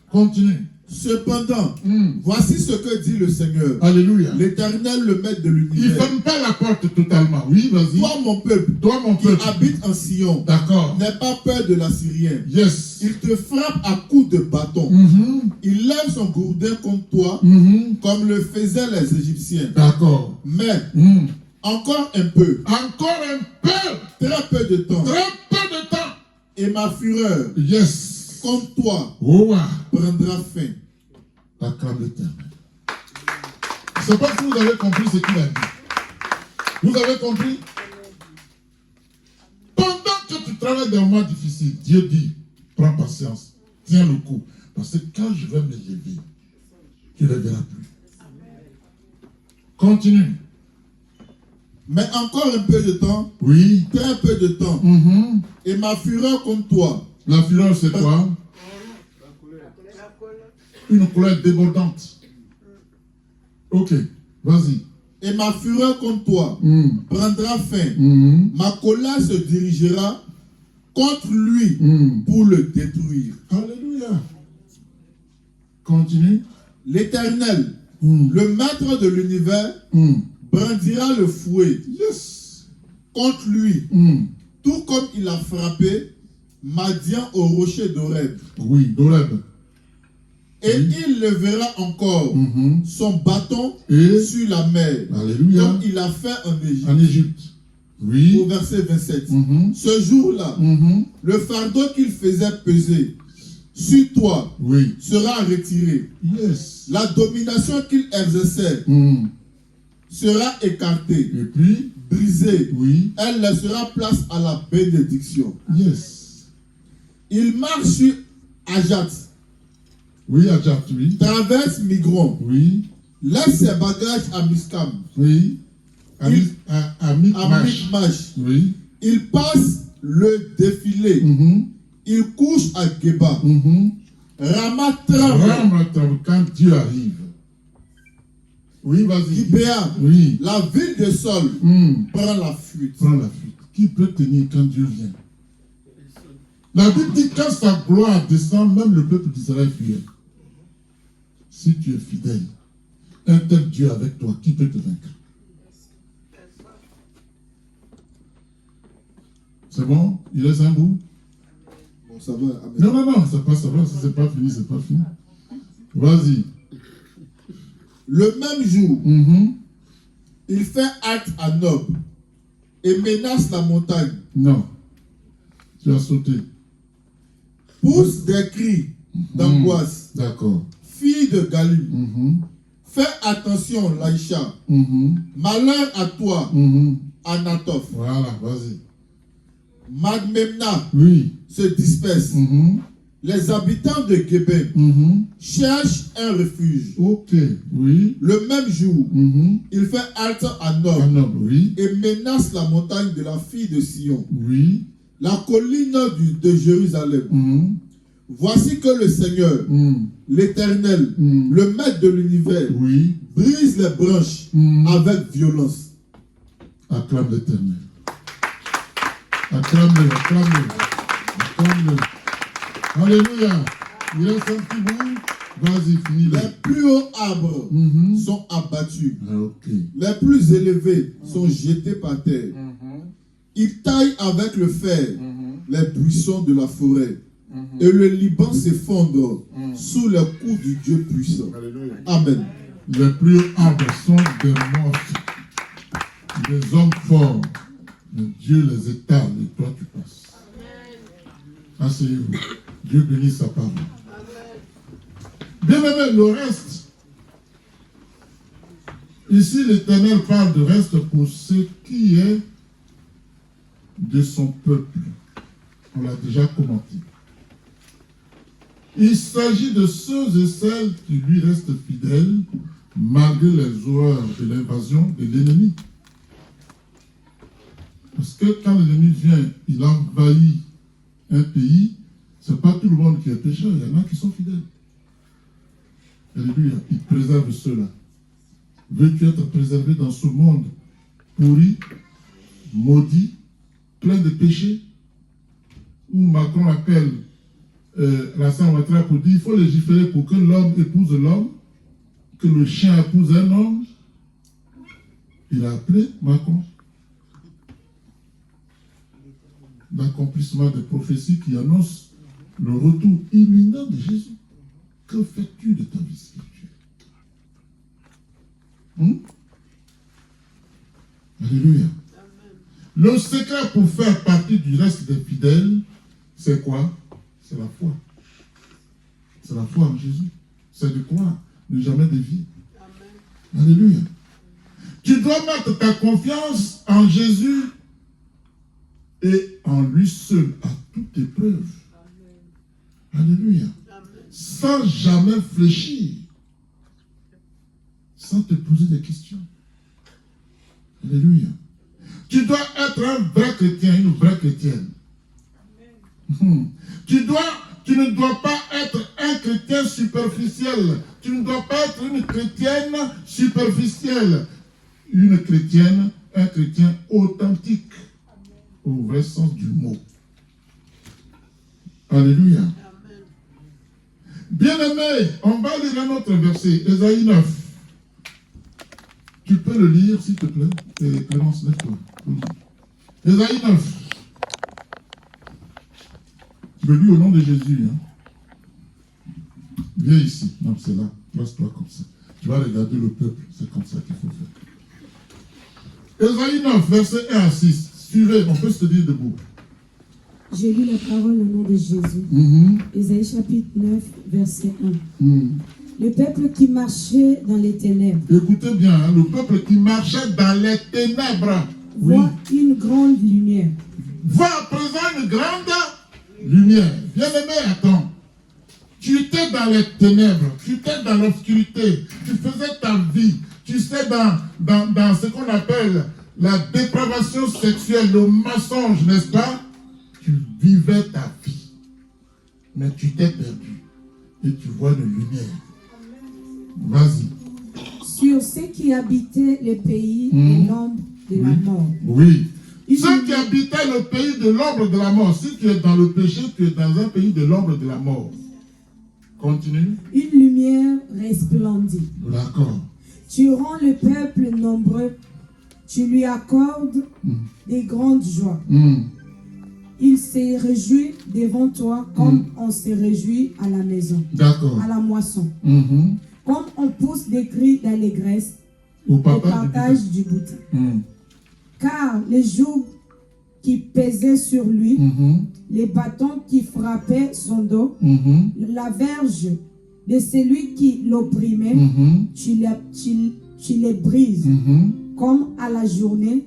Continue. Cependant, voici ce que dit le Seigneur. Alléluia. L'Éternel, le Maître de Il ne l'univers. ferme pas la porte totalement. Oui, vas-y. Toi, mon peuple, qui habite en Sion, d'accord, n'aie pas peur de l'Assyrien. Yes. Il te frappe à coups de bâton. Il lève son gourdin contre toi, comme le faisaient les Égyptiens. D'accord. Mais, encore un peu. Encore un peu. Très peu de temps. Très peu de temps. Et ma fureur, yes, contre toi, prendra fin. Acclame l'Éternel. Je ne sais pas si vous avez compris ce qu'il a dit. Vous avez compris? Pendant que tu travailles dans un moment difficile, Dieu dit, prends patience, tiens le coup. Parce que quand je vais me lever, tu ne le verras plus. Continue. Mais encore un peu de temps. Oui. Très peu de temps. Et ma fureur contre toi. La fureur, c'est quoi? Une colère débordante. Ok, vas-y. Et ma fureur contre toi prendra fin. Ma colère se dirigera contre lui pour le détruire. Alléluia. Continue. L'Éternel, le Maître de l'univers, brandira le fouet contre lui, tout comme il a frappé Madian au rocher d'Oreb. Oui, d'Oreb. Et il levera encore son bâton sur la mer. Alléluia. Comme il a fait en Égypte. En Égypte. Oui. Au verset 27. Ce jour-là, le fardeau qu'il faisait peser sur toi sera retiré. Yes. La domination qu'il exerçait sera écartée. Et puis, brisée. Elle laissera place à la bénédiction. Yes. Il marche sur Ajax. Oui, Ajax, oui. Traverse Migron. Oui. Laisse ses bagages à Miskam. Oui. À Michmash. Oui. Il passe le défilé. Il couche à Geba. Rama tremble quand Dieu arrive. Oui, vas-y. Gibéa, oui. La ville de Saul prend la fuite. Prend la fuite. Qui peut tenir quand Dieu vient? La Bible dit quand sa gloire descend, même le peuple d'Israël fuit. Si tu es fidèle, un tel Dieu avec toi, qui peut te vaincre? C'est bon? Il reste un bout? Bon, ça va. Amen. Non, ça passe, ça va. Si c'est pas fini, c'est pas fini. Vas-y. Le même jour, il fait acte à Nob et menace la montagne. Non. Tu as sauté. Pousse des cris d'angoisse. D'accord. Fille de Galim. Fais attention, Laïcha. Malheur à toi, Anatoph. Voilà, vas-y. Madmemna Oui. se disperse. Les habitants de Gébé cherchent un refuge. Ok. Oui. Le même jour, il fait halte à Nob Un homme, oui. et menace la montagne de la fille de Sion, Oui. la colline de Jérusalem. Voici que le Seigneur, l'Éternel, le Maître de l'univers, Oui. brise les branches avec violence. Acclame l'Éternel. Acclame-le, acclame-le. Acclame-le. Alléluia. Il reste un petit bout. Vas-y, finis-le. Les plus hauts arbres sont abattus. Ah, ok. Les plus élevés sont jetés par terre. Il taille avec le fer les buissons de la forêt. Et le Liban s'effondre sous les coups du Dieu puissant. Alléluia. Amen. Les plus hauts arbres sont des monstres, des hommes forts. Mais Dieu les étale et toi tu passes. Asseyez-vous. Dieu bénisse sa parole. Bien aimé, le reste. Ici, l'Éternel parle de reste pour ce qui est de son peuple. On l'a déjà commenté. Il s'agit de ceux et celles qui lui restent fidèles malgré les horreurs de l'invasion de l'ennemi. Parce que quand l'ennemi vient, il envahit un pays, ce n'est pas tout le monde qui est pécheur, il y en a qui sont fidèles. Alléluia, il préserve ceux-là. Veux-tu être préservé dans ce monde pourri, maudit, plein de péchés, où Macron appelle la Saint-Ouattara pour dire qu'il faut légiférer pour que l'homme épouse l'homme, que le chien épouse un homme. Il a appelé Macron l'accomplissement des prophéties qui annoncent le retour imminent de Jésus. Que fais-tu de ta vie spirituelle? Alléluia. Le secret pour faire partie du reste des fidèles, c'est quoi? C'est la foi. C'est la foi en Jésus. C'est de croire, ne jamais dévier. Alléluia. Tu dois mettre ta confiance en Jésus et en lui seul à toute épreuve. Alléluia. Sans jamais fléchir. Sans te poser des questions. Alléluia. Tu dois être un vrai chrétien, une vraie chrétienne. Tu ne dois pas être un chrétien superficiel. Tu ne dois pas être une chrétienne superficielle. Une chrétienne, un chrétien authentique. Au vrai sens du mot. Alléluia. Bien-aimé, on va lire un autre verset, Ésaïe 9. Tu peux le lire, s'il te plaît. Et Clémence, lève-toi. Ésaïe 9. Je le lis au nom de Jésus. Viens ici. Non, c'est là. Place-toi comme ça. Tu vas regarder le peuple. C'est comme ça qu'il faut faire. Ésaïe 9, verset 1 à 6. Suivez, on peut se dire debout. Je lis la parole au nom de Jésus. Ésaïe chapitre 9, verset 1. Le peuple qui marchait dans les ténèbres. Écoutez bien, le peuple qui marchait dans les ténèbres. Voit une grande lumière. Voit à présent une grande lumière. Bien-aimé, attends. Tu étais dans les ténèbres, tu étais dans l'obscurité, tu faisais ta vie, tu sais dans ce qu'on appelle la dépravation sexuelle, le mensonge, n'est-ce pas? Tu vivais ta vie, mais tu t'es perdu et tu vois une lumière. Vas-y. Sur ceux qui habitaient le pays de l'ombre de la mort. Oui. Ceux qui habitaient le pays de l'ombre de la mort. Si tu es dans le péché, tu es dans un pays de l'ombre de la mort. Continue. Une lumière resplendit. D'accord. Tu rends le peuple nombreux. Tu lui accordes des grandes joies. Il se réjouit devant toi comme on se réjouit à la maison. D'accord. À la moisson. Comme on pousse des cris d'allégresse au partage du butin. Car les jougs qui pesaient sur lui, les bâtons qui frappaient son dos, la verge de celui qui l'opprimait, tu les brises, comme à la journée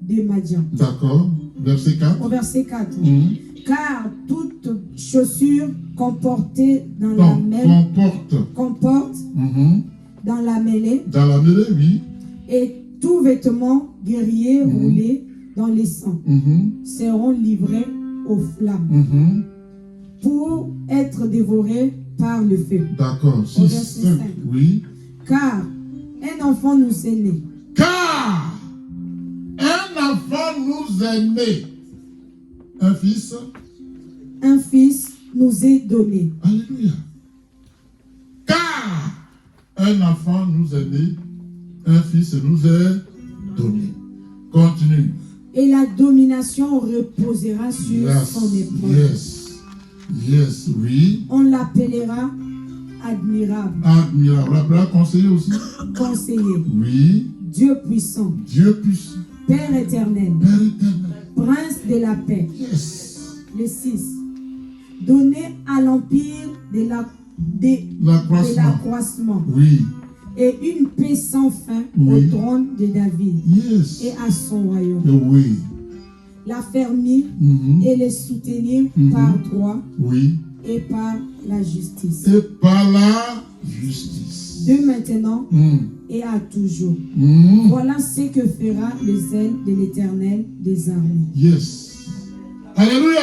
de Madian. D'accord. Verset 4. au verset 4. Mhm. Car toute chaussure comportée dans la Donc, mêlée, comporte Mhm. dans la mêlée, Dans la mêlée, oui. et tout vêtement guerrier Mhm. roulé dans les sangs Mhm. seront livrés aux flammes Mhm. pour être dévorés par le feu. D'accord. Au 6, verset 5. 5. Oui. Car un enfant nous est né, Car un enfant nous est né. Un fils. un fils nous est donné. Alléluia. Car un enfant nous est né. Un fils nous est donné. Continue. Et la domination reposera sur son épaule. Yes, oui. On l'appellera admirable, Admirable. L'appelera conseiller aussi. conseiller, Oui. Dieu puissant, Dieu puissant. Père éternel, Père éternel. Prince de la paix. Yes. Le 6. Donné à l'empire de l'accroissement Oui. et une paix sans fin Oui. au trône de David Yes. et à son royaume. Oui. L'affermir Mhm. et le soutenir Mhm. par droit Oui. et par la justice. Et par la justice. De maintenant Mhm. et à toujours. Mhm. Voilà ce que fera le zèle de l'Éternel des armées. Yes. Alléluia.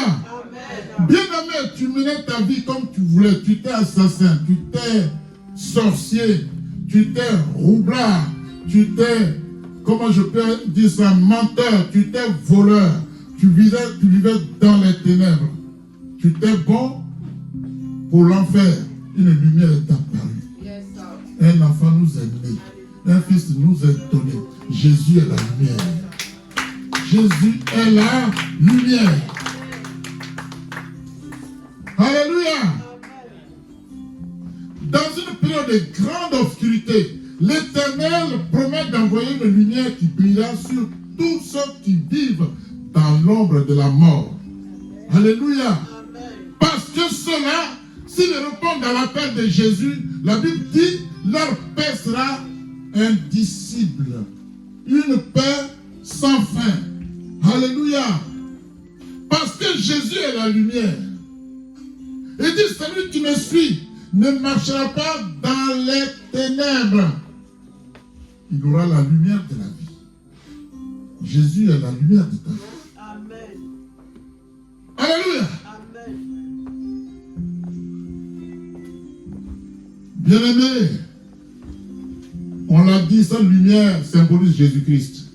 Bien-aimé, tu menais ta vie comme tu voulais. Tu étais assassin, tu étais sorcier, tu étais roublard, tu étais, comment je peux dire ça, menteur, tu étais voleur. Tu vivais dans les ténèbres. Tu étais bon pour l'enfer. Une lumière est apparue. Un enfant nous est né. Un fils nous est donné. Jésus est la lumière. Jésus est la lumière. Alléluia. Dans une période de grande obscurité, l'Éternel promet d'envoyer une lumière qui brillera sur tous ceux qui vivent dans l'ombre de la mort. Alléluia. Parce que ceux-là, s'ils répondent à l'appel de Jésus, la Bible dit, leur paix sera indicible. Une paix sans fin. Alléluia. Parce que Jésus est la lumière. Il dit, celui qui me suit ne marchera pas dans les ténèbres. Il aura la lumière de la vie. Jésus est la lumière de ta vie. Amen. Alléluia. Amen. Bien-aimé, on l'a dit, cette lumière symbolise Jésus-Christ.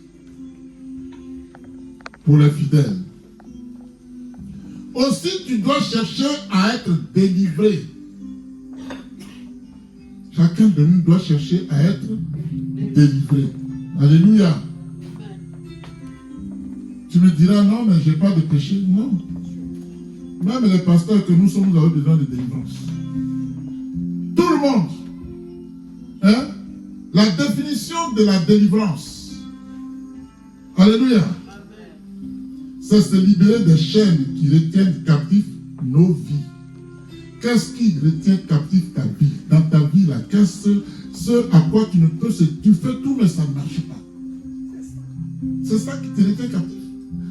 Pour les fidèles. Aussi, tu dois chercher à être délivré. Chacun de nous doit chercher à être délivré. Alléluia. Tu me diras, non, mais je n'ai pas de péché. Non. Même les pasteurs que nous sommes, nous avons besoin de délivrance. Tout le monde. Hein? La définition de la délivrance. Alléluia. C'est se libérer des chaînes qui retiennent captifs nos vies. Qu'est-ce qui retient captif ta vie? Dans ta vie, là, qu'est-ce à quoi tu ne peux se... Tu fais tout, mais ça ne marche pas. C'est ça qui te retient captif.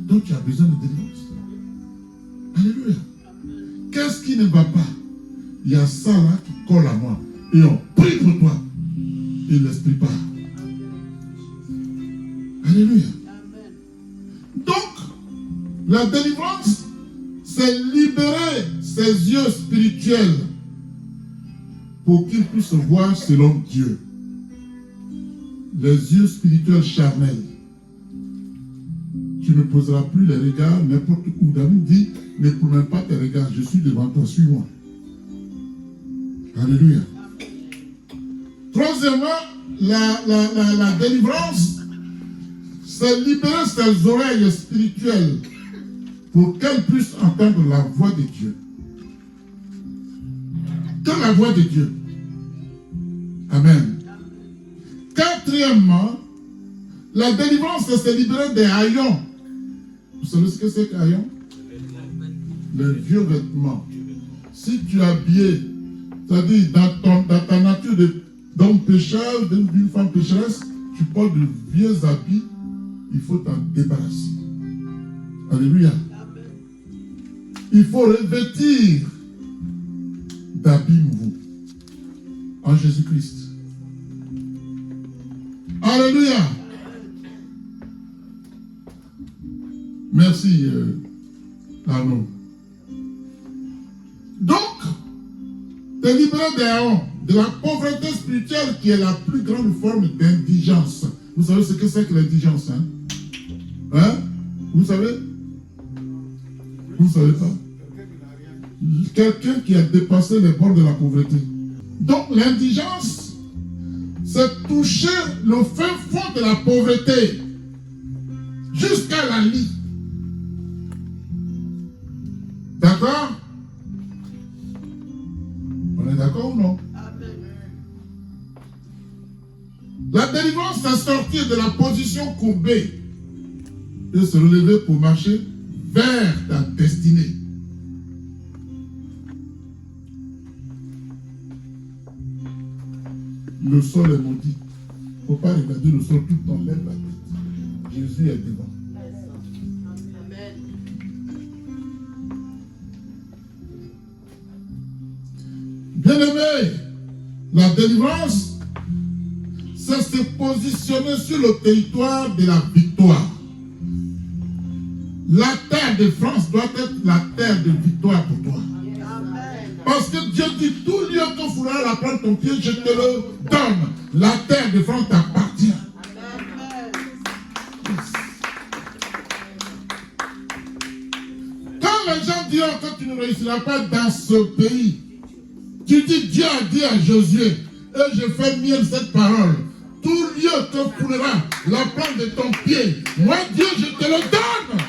Donc tu as besoin de délivrance. Alléluia. Qu'est-ce qui ne va pas? Il y a ça là qui colle à moi. Et on prie pour toi. Et l'esprit part. Alléluia. Donc, la délivrance, c'est libérer ses yeux spirituels pour qu'ils puissent voir selon Dieu. Les yeux spirituels charnels. Tu ne poseras plus les regards n'importe où. David dit, ne promène pas tes regards, je suis devant toi, suis-moi. Alléluia. Troisièmement, la délivrance, c'est libérer ses oreilles spirituelles pour qu'elles puissent entendre la voix de Dieu. Que la voix de Dieu. Amen. Quatrièmement, la délivrance, c'est se libérer des haillons. Vous savez ce que c'est qu'un haillon? Le vieux vêtement. Si tu es habillé, c'est-à-dire dans ta nature d'homme pécheur, d'une femme pécheresse, tu portes de vieux habits, il faut t'en débarrasser. Alléluia. Il faut revêtir d'habits nouveaux en Jésus-Christ. Alléluia. Merci, Arnaud. Donc, te libérer de la pauvreté spirituelle qui est la plus grande forme d'indigence. Vous savez ce que c'est que l'indigence, hein? Hein? Vous savez? Vous ne savez pas? Quelqu'un qui a dépassé les bords de la pauvreté. Donc l'indigence, c'est toucher le fin fond de la pauvreté jusqu'à la lie. D'accord? On est d'accord ou non? La délivrance, c'est sortir de la position courbée et se relever pour marcher vers ta destinée. Le sol est maudit. Il ne faut pas regarder le sol tout le temps. Lève la tête. Jésus est devant. Amen. Bien-aimé, la délivrance, c'est se positionner sur le territoire de la victoire. La terre de France doit être la terre de victoire pour toi. Parce que Dieu dit, tout lieu que tu voudras la prendre ton pied, je te le donne. La terre de France t'appartient. Quand les gens diront que tu ne réussiras pas dans ce pays, tu dis, Dieu a dit à Josué, et je fais mienne cette parole. Tout lieu que tu voudras la prendre de ton pied, moi Dieu, je te le donne.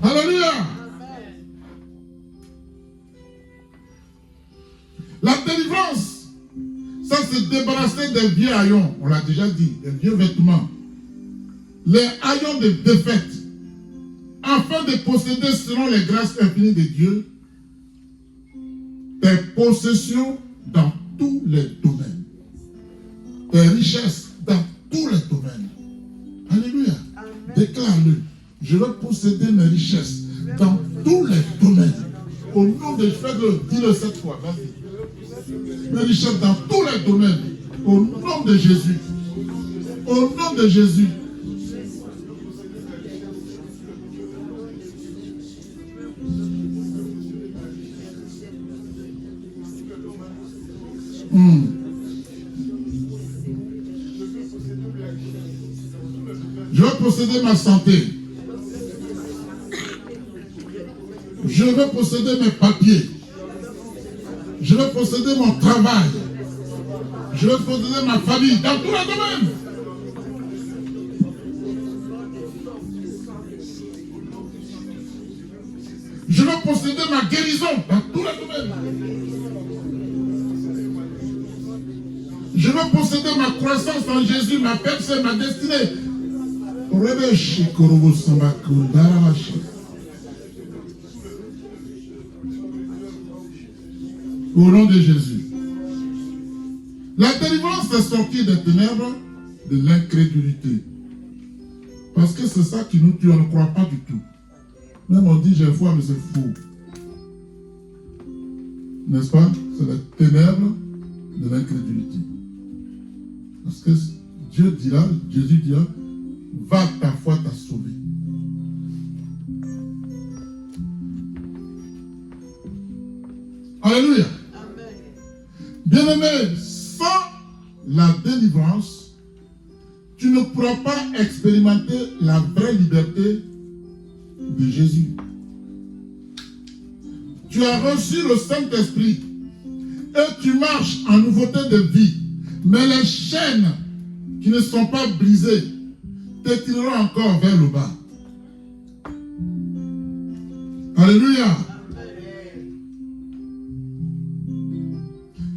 Alléluia. La délivrance, ça c'est débarrasser des vieux haillons, on l'a déjà dit, des vieux vêtements, les haillons de défaite, afin de posséder selon les grâces infinies de Dieu, tes possessions dans tous les domaines, tes richesses dans tous les domaines. Alléluia. Déclare-le. Je veux posséder mes richesses dans tous les domaines. Au nom de Jésus, dis-le cette fois. Vas-y. Mes richesses dans tous les domaines. Au nom de Jésus. Au nom de Jésus. Je veux posséder ma santé. Je veux posséder mes papiers. Je veux posséder mon travail. Je veux posséder ma famille dans tous les domaines. Je veux posséder ma guérison dans tous les domaines. Je veux posséder ma croissance en Jésus, ma personne, ma destinée. Au nom de Jésus. La délivrance, c'est sortir des ténèbres de l'incrédulité. Parce que c'est ça qui nous tue, on ne croit pas du tout. Même on dit j'ai foi, mais c'est faux. N'est-ce pas? C'est les ténèbres de l'incrédulité. Parce que Dieu dira, Jésus dira, va, ta foi t'a sauvé. Alléluia. Bien-aimé, sans la délivrance, tu ne pourras pas expérimenter la vraie liberté de Jésus. Tu as reçu le Saint-Esprit et tu marches en nouveauté de vie. Mais les chaînes qui ne sont pas brisées te tireront encore vers le bas. Alléluia.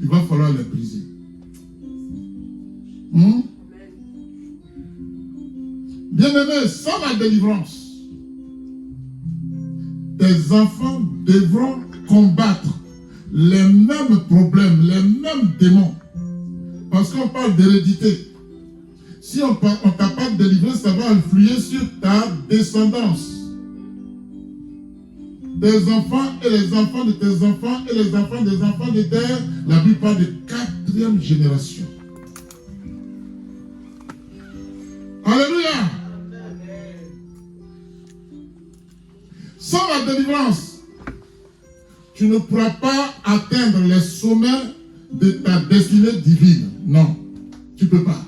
Il va falloir les briser. Bien-aimé, sans la délivrance, tes enfants devront combattre les mêmes problèmes, les mêmes démons. Parce qu'on parle d'hérédité. Si on t'a pas délivré, ça va influer sur ta descendance. Des enfants et les enfants de tes enfants et les enfants des enfants de terre, la Bible parle de 4e génération. Alléluia. Sans la délivrance, tu ne pourras pas atteindre les sommets de ta destinée divine. Non, tu ne peux pas.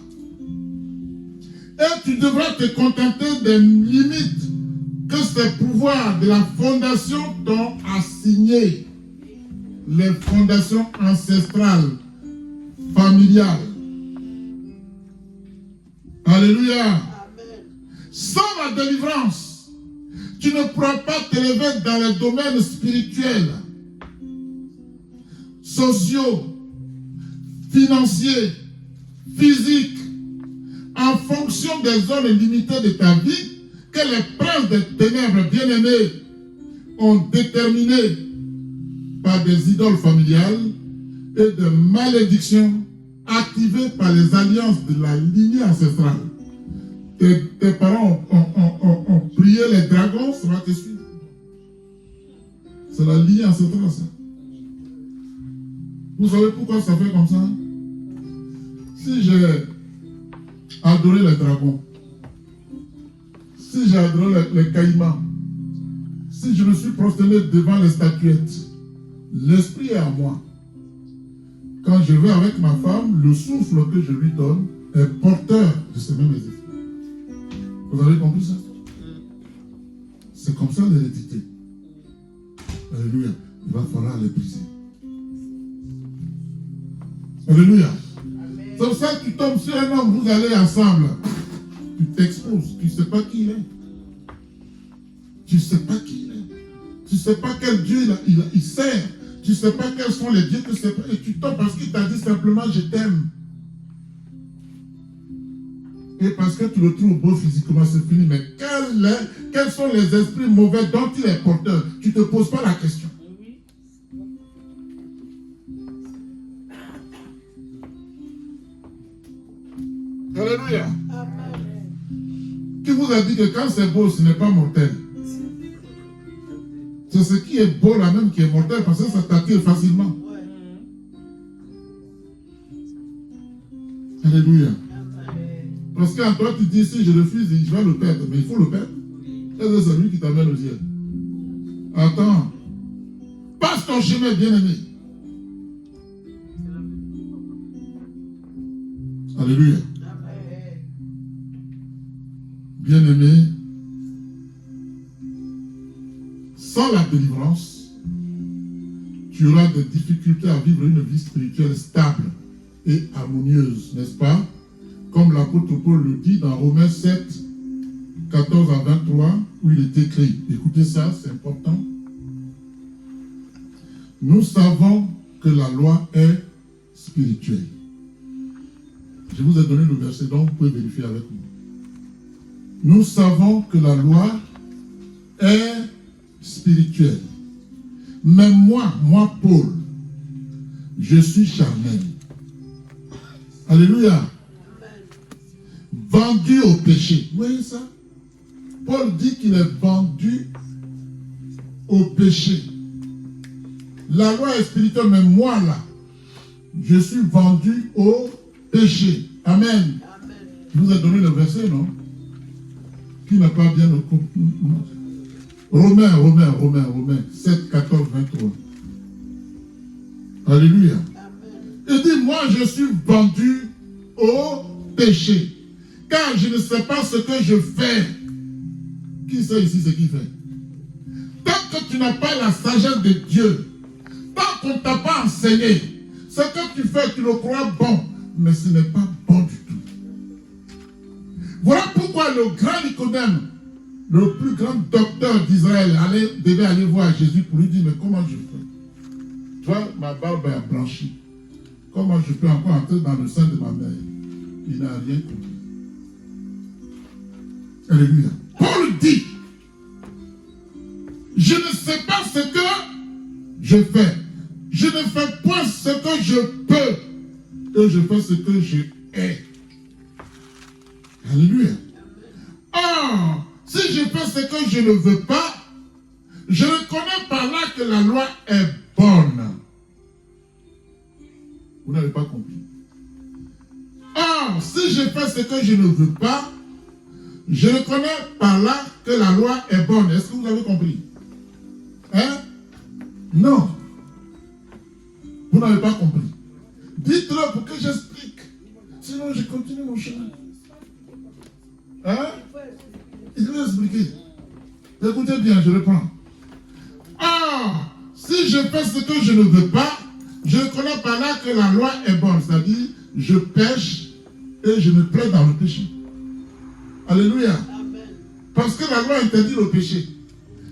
Et tu devras te contenter des limites que ces pouvoirs de la fondation t'ont assignées. Les fondations ancestrales, familiales. Alléluia. Amen. Sans la délivrance, tu ne pourras pas t'élever dans les domaines spirituels, sociaux, financiers, physiques, en fonction des zones limitées de ta vie que les princes des ténèbres bien-aimés ont déterminées par des idoles familiales et de malédictions activées par les alliances de la lignée ancestrale. Tes parents ont prié les dragons, ça va te suivre. C'est la lignée ancestrale, ça. Vous savez pourquoi ça fait comme ça? Si j'ai adoré les dragons, si j'ai adoré les caïmans, si je me suis prosterné devant les statuettes, l'esprit est à moi. Quand je vais avec ma femme, le souffle que je lui donne est porteur de ces mêmes esprits. Vous avez compris ça? C'est comme ça l'hérédité. Alléluia. Il va falloir les briser. Alléluia. C'est pour ça que tu tombes sur un homme, vous allez ensemble. Tu t'exposes, tu ne sais pas qui il est. Tu ne sais pas qui il est. Tu ne sais pas quel Dieu il sert. Tu ne sais pas quels sont les dieux que c'est. Et tu tombes parce qu'il t'a dit simplement je t'aime. Et parce que tu le trouves beau physiquement, c'est fini. Mais quels sont les esprits mauvais dont il est porteur? Tu ne te poses pas la question. Alléluia. Qui vous a dit que quand c'est beau, ce n'est pas mortel? C'est ce qui est beau là même qui est mortel parce que ça t'attire facilement. Alléluia. Parce qu'en toi, tu dis, si je refuse, je vais le perdre. Mais il faut le perdre. Et c'est lui qui t'amène au ciel. Attends. Passe ton chemin, bien-aimé. Alléluia. Bien-aimé, sans la délivrance, tu auras des difficultés à vivre une vie spirituelle stable et harmonieuse, n'est-ce pas? Comme l'apôtre Paul le dit dans Romains 7, 14 à 23, où il est écrit. Écoutez ça, c'est important. Nous savons que la loi est spirituelle. Je vous ai donné le verset, donc vous pouvez vérifier avec moi. Nous savons que la loi est spirituelle. Mais moi, Paul, je suis charnel. Alléluia. Vendu au péché. Vous voyez ça? Paul dit qu'il est vendu au péché. La loi est spirituelle, mais moi là, je suis vendu au péché. Amen. Je vous ai donné le verset, non? Qui n'a pas bien le compris? Romains 7, 14, 23. Alléluia. Il dit, moi je suis vendu au péché. Car je ne sais pas ce que je fais. Qui sait ici ce qu'il fait? Tant que tu n'as pas la sagesse de Dieu, tant qu'on ne t'a pas enseigné, ce que tu fais, tu le crois bon, mais ce n'est pas bon du tout. Voilà pourquoi le grand Nicodème, le plus grand docteur d'Israël, devait aller voir Jésus pour lui dire, mais comment je fais? Tu vois, ma barbe est blanchie. Comment je peux encore entrer dans le sein de ma mère? Il n'a rien compris. Alléluia. Paul dit, je ne sais pas ce que je fais. Je ne fais pas ce que je peux. Et je fais ce que je hais. Alléluia. Or, si je fais ce que je ne veux pas, je reconnais par là que la loi est bonne. Vous n'avez pas compris. Or, si je fais ce que je ne veux pas, je reconnais par là que la loi est bonne. Est-ce que vous avez compris? Hein? Non. Vous n'avez pas compris. Dites-le pour que j'explique. Sinon, je continue mon chemin. Hein? Il doit expliquer. Écoutez bien, je reprends. Or, si je fais ce que je ne veux pas, je reconnais par là que la loi est bonne. C'est-à-dire, je pêche et je me plais dans le péché. Alléluia. Amen. Parce que la loi interdit le péché.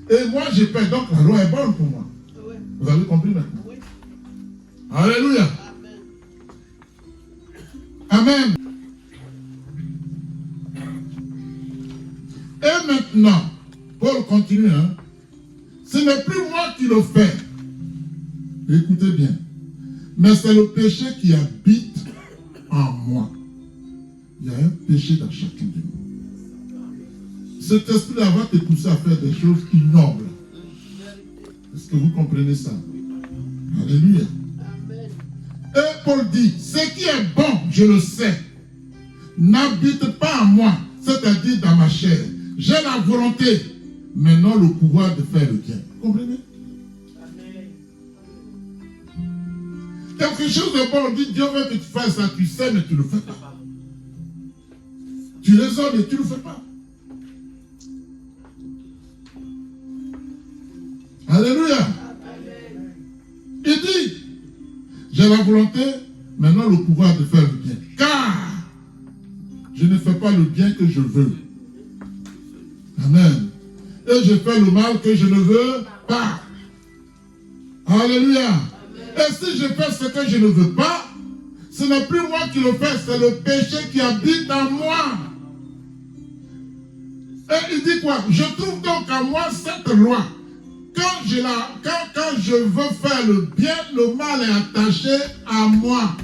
Et moi, je pêche. Donc, la loi est bonne pour moi. Oui. Vous avez compris maintenant? Oui. Alléluia. Amen. Amen. Et maintenant, Paul continue, hein? Ce n'est plus moi qui le fais. Écoutez bien. Mais c'est le péché qui habite en moi. Il y a un péché dans chacun de nous. Cet esprit-là va te pousser à faire des choses ignobles. Est-ce que vous comprenez ça? Alléluia. Amen. Et Paul dit, ce qui est bon, je le sais, n'habite pas en moi, c'est-à-dire dans ma chair. J'ai la volonté, mais non le pouvoir de faire le bien. Vous comprenez? Amen. Quelque chose de bon, on dit, Dieu veut que tu fasses ça, tu sais, mais tu ne le fais pas. Tu raisonnes et tu ne le fais pas. Alléluia. Amen. Il dit, j'ai la volonté, maintenant le pouvoir de faire le bien. Car je ne fais pas le bien que je veux. Amen. Et je fais le mal que je ne veux pas. Alléluia. Et si je fais ce que je ne veux pas, ce n'est plus moi qui le fais, c'est le péché qui habite en moi. Et il dit quoi? Je trouve donc en moi cette loi. Quand je veux faire le bien, le mal est attaché à moi.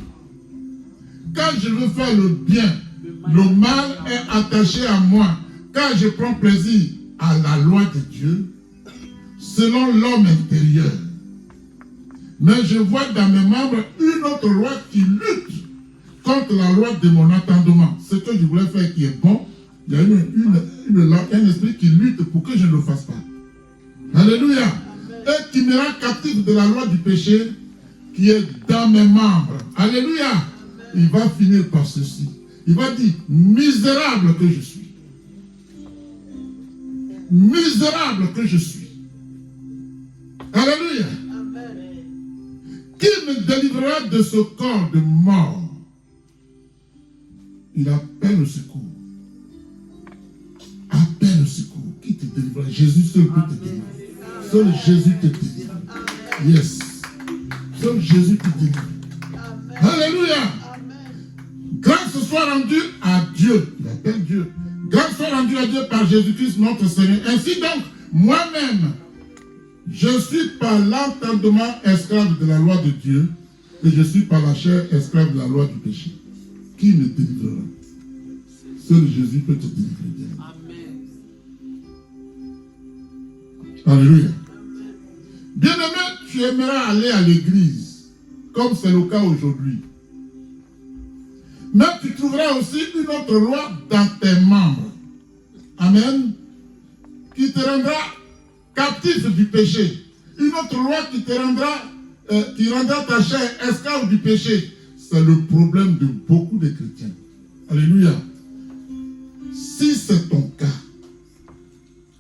Quand je veux faire le bien, le mal est attaché à moi. Quand je prends plaisir à la loi de Dieu, selon l'homme intérieur. Mais je vois dans mes membres une autre loi qui lutte contre la loi de mon entendement. Ce que je voulais faire qui est bon, il y a un esprit qui lutte pour que je ne le fasse pas. Alléluia. Et qui me rend captif de la loi du péché qui est dans mes membres. Alléluia. Il va finir par ceci. Il va dire, misérable que je suis. Misérable que je suis. Alléluia. Amen. Qui me délivrera de ce corps de mort? Il appelle le secours. Appelle le secours. Qui te délivrera? Jésus seul peut te délivrer. Seul Jésus te délivre. Yes. Seul Jésus te délivre. Alléluia. Grâce soit rendue à Dieu. Il appelle Dieu. Grâce soit rendue à Dieu par Jésus-Christ notre Seigneur. Ainsi donc, moi-même, je suis par l'entendement esclave de la loi de Dieu et je suis par la chair esclave de la loi du péché. Qui me délivrera? Seul Jésus peut te délivrer. Alléluia. Bien-aimé, tu aimeras aller à l'église, comme c'est le cas aujourd'hui. Mais tu trouveras aussi une autre loi dans tes membres. Amen. Qui te rendra captif du péché. Une autre loi qui te rendra ta chair esclave du péché. C'est le problème de beaucoup de chrétiens. Alléluia. Si c'est ton cas,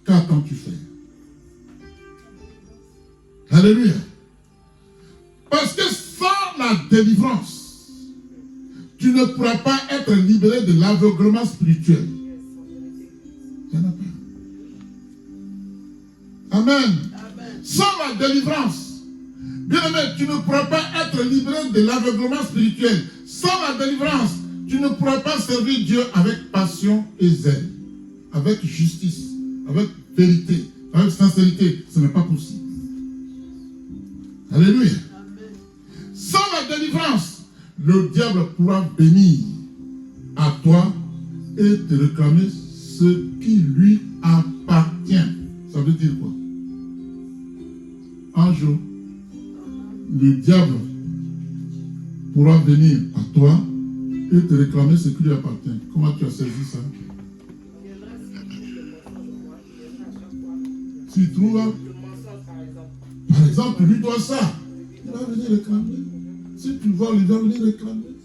qu'attends-tu faire? Alléluia. Parce que sans la délivrance, tu ne pourras pas être libéré de l'aveuglement spirituel. Il n'y en a pas. Amen. Sans la délivrance, bien aimé, tu ne pourras pas être libéré de l'aveuglement spirituel. Sans la délivrance, tu ne pourras pas servir Dieu avec passion et zèle, avec justice, avec vérité, avec sincérité. Ce n'est pas possible. Alléluia. Sans la délivrance, le diable pourra venir à toi et te réclamer ce qui lui appartient. Ça veut dire quoi? Un jour, le diable pourra venir à toi et te réclamer ce qui lui appartient. Comment tu as saisi ça? Tu trouves, par exemple, lui doit ça. Il va venir réclamer. Si tu vois, il va venir réclamer.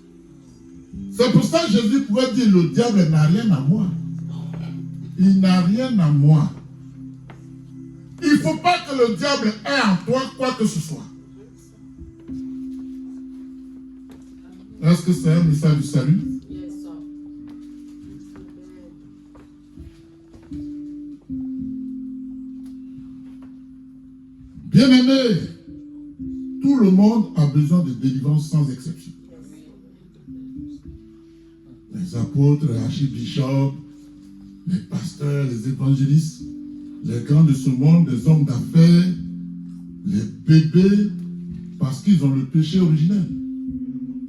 C'est pour ça que Jésus pouvait dire, le diable n'a rien à moi. Il n'a rien à moi. Il ne faut pas que le diable ait en toi quoi que ce soit. Est-ce que c'est un message du salut? Bien-aimé, tout le monde a besoin de délivrance sans exception. Les apôtres, les archibishops, les pasteurs, les évangélistes, les grands de ce monde, les hommes d'affaires, les bébés, parce qu'ils ont le péché originel.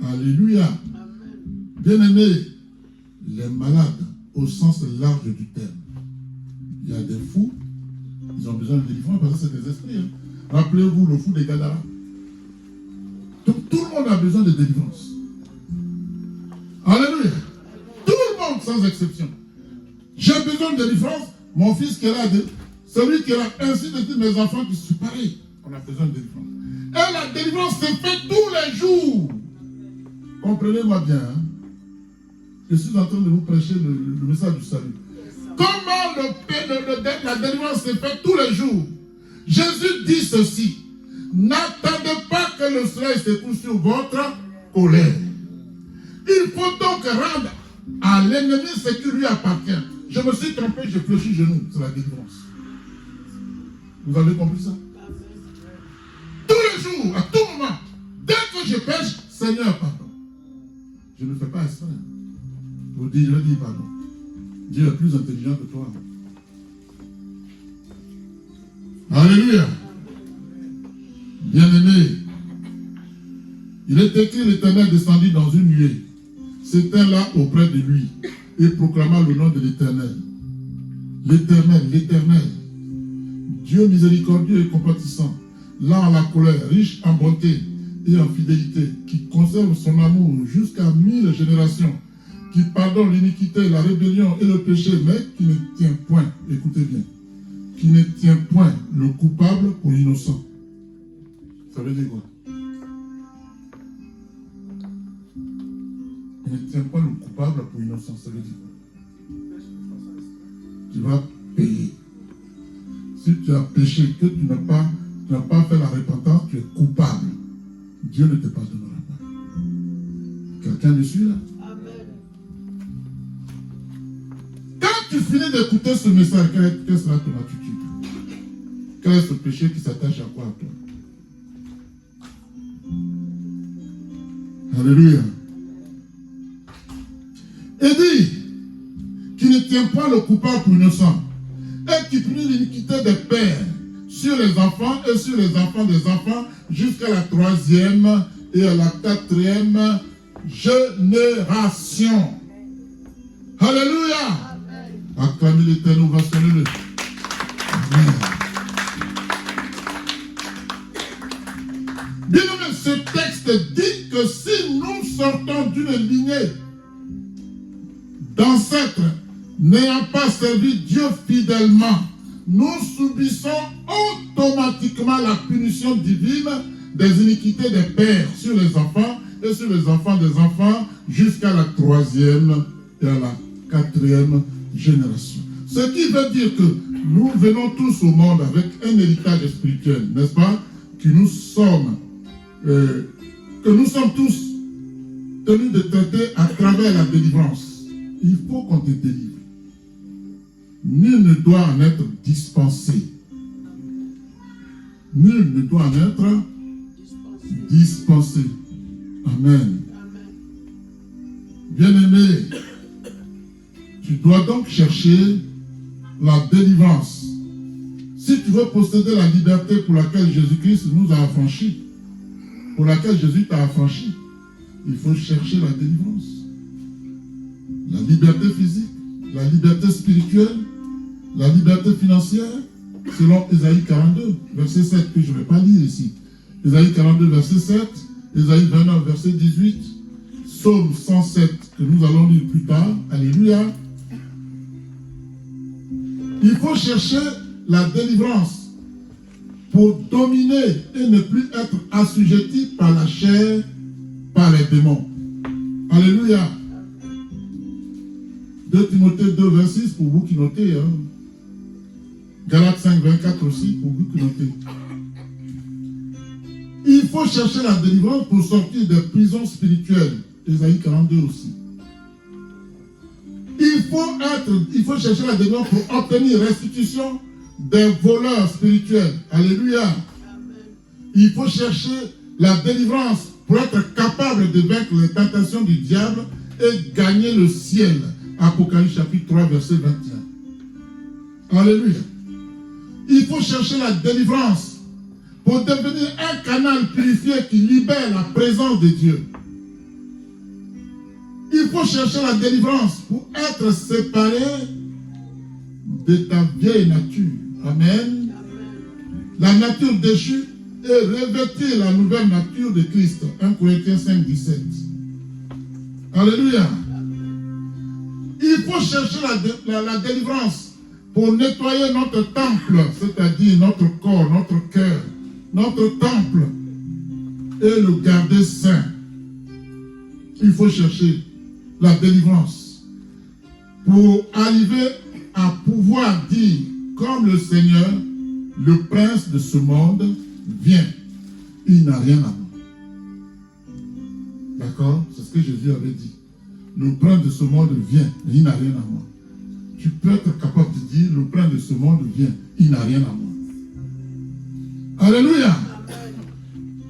Alléluia. Bien-aimés, les malades, au sens large du terme. Il y a des fous, ils ont besoin de délivrance parce que c'est des esprits. Hein. Rappelez-vous le fou des Gadara. Donc tout le monde a besoin de délivrance. Alléluia. Tout le monde sans exception. J'ai besoin de délivrance. Mon fils qui est là, celui qui est là, ainsi de suite, mes enfants qui sont pareils. On a besoin de délivrance. Et la délivrance se fait tous les jours. Comprenez-moi bien. Hein? Je suis en train de vous prêcher le message du salut. Comment la délivrance se fait tous les jours? Jésus dit ceci. N'attendez pas que le soleil se couche sur votre colère. Il faut donc rendre à l'ennemi ce qui lui appartient. Je me suis trompé, je fléchis genoux. C'est la délivrance. Vous avez compris ça? Tous les jours, à tout moment, dès que je pêche, Seigneur, pardon. Je ne fais pas exprès. Je dis pardon. Dieu est plus intelligent que toi. Alléluia. Bien-aimé, il est écrit, l'Éternel descendit dans une nuée, s'éteint là auprès de lui et proclama le nom de l'Éternel. L'Éternel, l'Éternel, Dieu miséricordieux et compatissant, lent à la colère, riche en bonté et en fidélité, qui conserve son amour jusqu'à 1000 générations, qui pardonne l'iniquité, la rébellion et le péché, mais qui ne tient point, écoutez bien, qui ne tient point le coupable pour l'innocent. Ça veut dire quoi? Il ne tient pas le coupable pour innocent. Ça veut dire quoi? Tu vas payer. Si tu as péché, que tu n'as pas fait la repentance, tu es coupable. Dieu ne te pardonnera pas. Quelqu'un me suit là? Amen. Quand tu finis d'écouter ce message, quelle sera ton attitude? Quel est ce péché qui s'attache à quoi à toi? Alléluia. Et dit, qui ne tient pas le coupable pour innocent, et qui punit l'iniquité des pères sur les enfants et sur les enfants des enfants, jusqu'à la 3e et à la 4e génération. Alléluia. Acclamez l'Éternel, ovationnez-le. Amen. Bien aimé, ce texte dit que si nous sortons d'une lignée d'ancêtres n'ayant pas servi Dieu fidèlement, nous subissons automatiquement la punition divine des iniquités des pères sur les enfants et sur les enfants des enfants jusqu'à la 3e et à la 4e génération. Ce qui veut dire que nous venons tous au monde avec un héritage spirituel, n'est-ce pas? Que nous sommes tous tenus de traiter à travers la délivrance. Il faut qu'on te délivre. Nul ne doit en être dispensé. Nul ne doit en être dispensé. Amen. Bien-aimé, tu dois donc chercher la délivrance. Si tu veux posséder la liberté pour laquelle Jésus-Christ nous a affranchis, pour laquelle Jésus t'a affranchi, il faut chercher la délivrance. La liberté physique, la liberté spirituelle, la liberté financière, selon Ésaïe 42, verset 7, que je ne vais pas lire ici. Ésaïe 42, verset 7, Ésaïe 29, verset 18, Psaume 107, que nous allons lire plus tard. Alléluia. Il faut chercher la délivrance pour dominer et ne plus être assujetti par la chair, par les démons. Alléluia. 2 Timothée 2, verset 6, pour vous qui notez. Hein. Galates 5, 24 aussi, pour vous qui notez. Il faut chercher la délivrance pour sortir des prisons spirituelles. Ésaïe 42 aussi. Il faut chercher la délivrance pour obtenir restitution des voleurs spirituels. Alléluia. Il faut chercher la délivrance pour être capable de vaincre les tentations du diable et gagner le ciel. Apocalypse chapitre 3, verset 21. Alléluia. Il faut chercher la délivrance pour devenir un canal purifié qui libère la présence de Dieu. Il faut chercher la délivrance pour être séparé de ta vieille nature. Amen. La nature déchue et revêtir la nouvelle nature de Christ. 1 Corinthiens 5, 17. Alléluia. Il faut chercher la délivrance pour nettoyer notre temple, c'est-à-dire notre corps, notre cœur, notre temple, et le garder saint. Il faut chercher la délivrance pour arriver à pouvoir dire, comme le Seigneur, le prince de ce monde vient. Il n'a rien à moi. D'accord? C'est ce que Jésus avait dit. Le prince de ce monde vient, mais il n'a rien à moi. Tu peux être capable de dire, le prince de ce monde vient, il n'a rien à moi. Alléluia.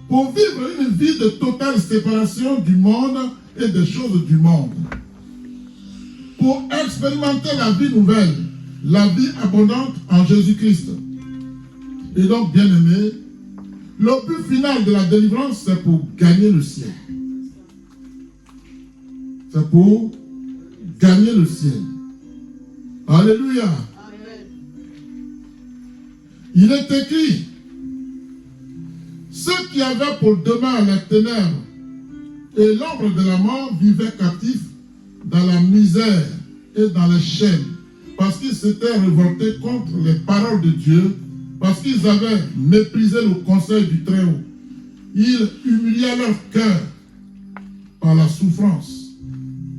Pour vivre une vie de totale séparation du monde et des choses du monde. Pour expérimenter la vie nouvelle, la vie abondante en Jésus-Christ. Et donc, bien aimé, le but final de la délivrance, c'est pour gagner le ciel. C'est pour gagner le ciel. Alléluia. Amen. Il est écrit, ceux qui avaient pour demeure la ténèbres et l'ombre de la mort vivaient captifs dans la misère et dans les chaînes, parce qu'ils s'étaient révoltés contre les paroles de Dieu, parce qu'ils avaient méprisé le conseil du Très-Haut. Ils humiliaient leur cœur par la souffrance.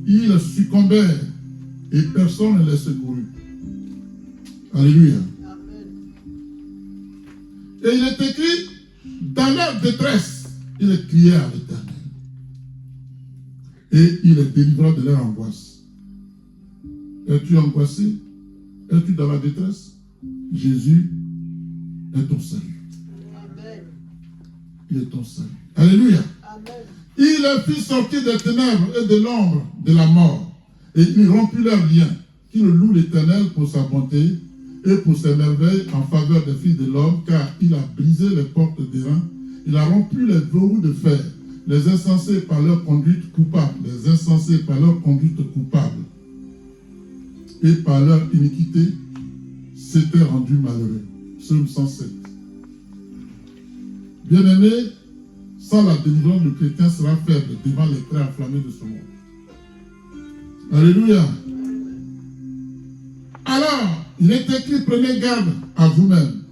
Ils succombèrent et personne ne les secourut. Alléluia. Amen. Et il est écrit, dans leur détresse, ils criaient à l'Éternel. Et il les délivra de leur angoisse. Es-tu angoissé? Es-tu dans la détresse? Jésus est ton salut. Amen. Il est ton salut. Alléluia. Amen. Il les fit sortir des ténèbres et de l'ombre de la mort. Et il rompit leurs liens. Qu'il loue l'Éternel pour sa bonté et pour ses merveilles en faveur des fils de l'homme, car il a brisé les portes d'airain. Il a rompu les verrous de fer. Les insensés par leur conduite coupable. Les insensés par leur conduite coupable. Et par leur iniquité s'étaient rendus malheureux. Psaume 107. Bien-aimé, sans la délivrance, le chrétien sera faible devant les traits enflammés de ce monde. Alléluia. Alors, il est écrit, prenez garde à vous-même.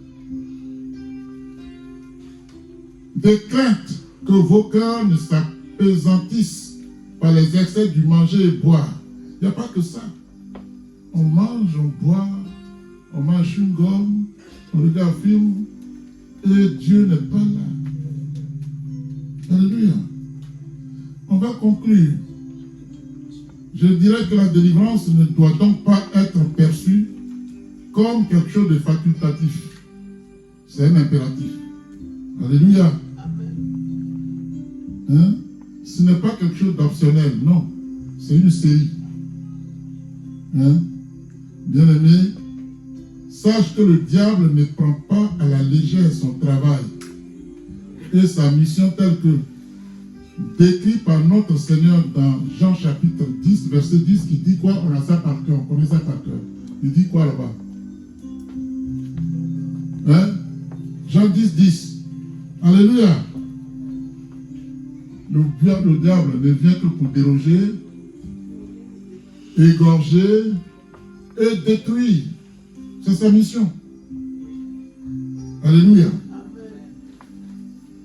De crainte que vos cœurs ne s'appesantissent par les excès du manger et boire. Il n'y a pas que ça. On mange, on boit, on mange une gomme, on regarde un film, et Dieu n'est pas là. Alléluia. On va conclure. Je dirais que la délivrance ne doit donc pas être perçue comme quelque chose de facultatif. C'est un impératif. Alléluia. Hein? Ce n'est pas quelque chose d'optionnel, non. C'est une série. Hein? Bien-aimé, sache que le diable ne prend pas à la légère son travail et sa mission telle que décrit par notre Seigneur dans Jean chapitre 10, verset 10, qui dit quoi? On a ça par cœur, on connaît ça par cœur. Il dit quoi là-bas? Hein? Jean 10, 10. Alléluia. Le diable ne vient que pour déroger, égorger et détruire. C'est sa mission. Alléluia.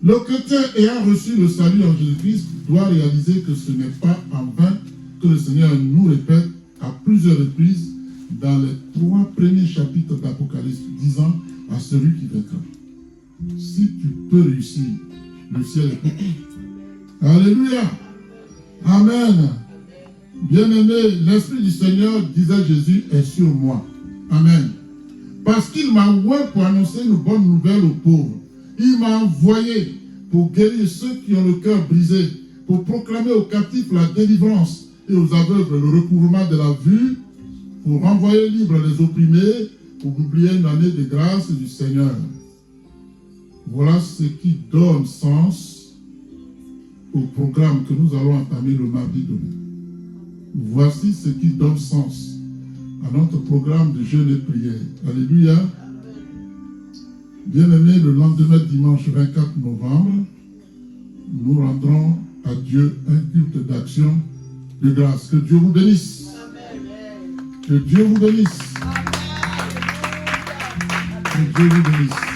Le chrétien ayant reçu le salut en Jésus-Christ doit réaliser que ce n'est pas en vain que le Seigneur nous répète à plusieurs reprises dans les 3 premiers chapitres d'Apocalypse, disant à celui qui vaincra: si tu peux réussir, le ciel est pour toi. Alléluia. Amen. Bien-aimé, l'Esprit du Seigneur, disait Jésus, est sur moi. Amen. Parce qu'il m'a envoyé pour annoncer une bonne nouvelle aux pauvres. Il m'a envoyé pour guérir ceux qui ont le cœur brisé, pour proclamer aux captifs la délivrance et aux aveugles le recouvrement de la vue, pour renvoyer libres les opprimés, pour publier une année de grâce du Seigneur. Voilà ce qui donne sens au programme que nous allons entamer le mardi demain. Voici ce qui donne sens à notre programme de jeûne et prière. Alléluia. Bien-aimés, le lendemain dimanche 24 novembre, nous rendrons à Dieu un culte d'action de grâce. Que Dieu vous bénisse. Que Dieu vous bénisse. Que Dieu vous bénisse.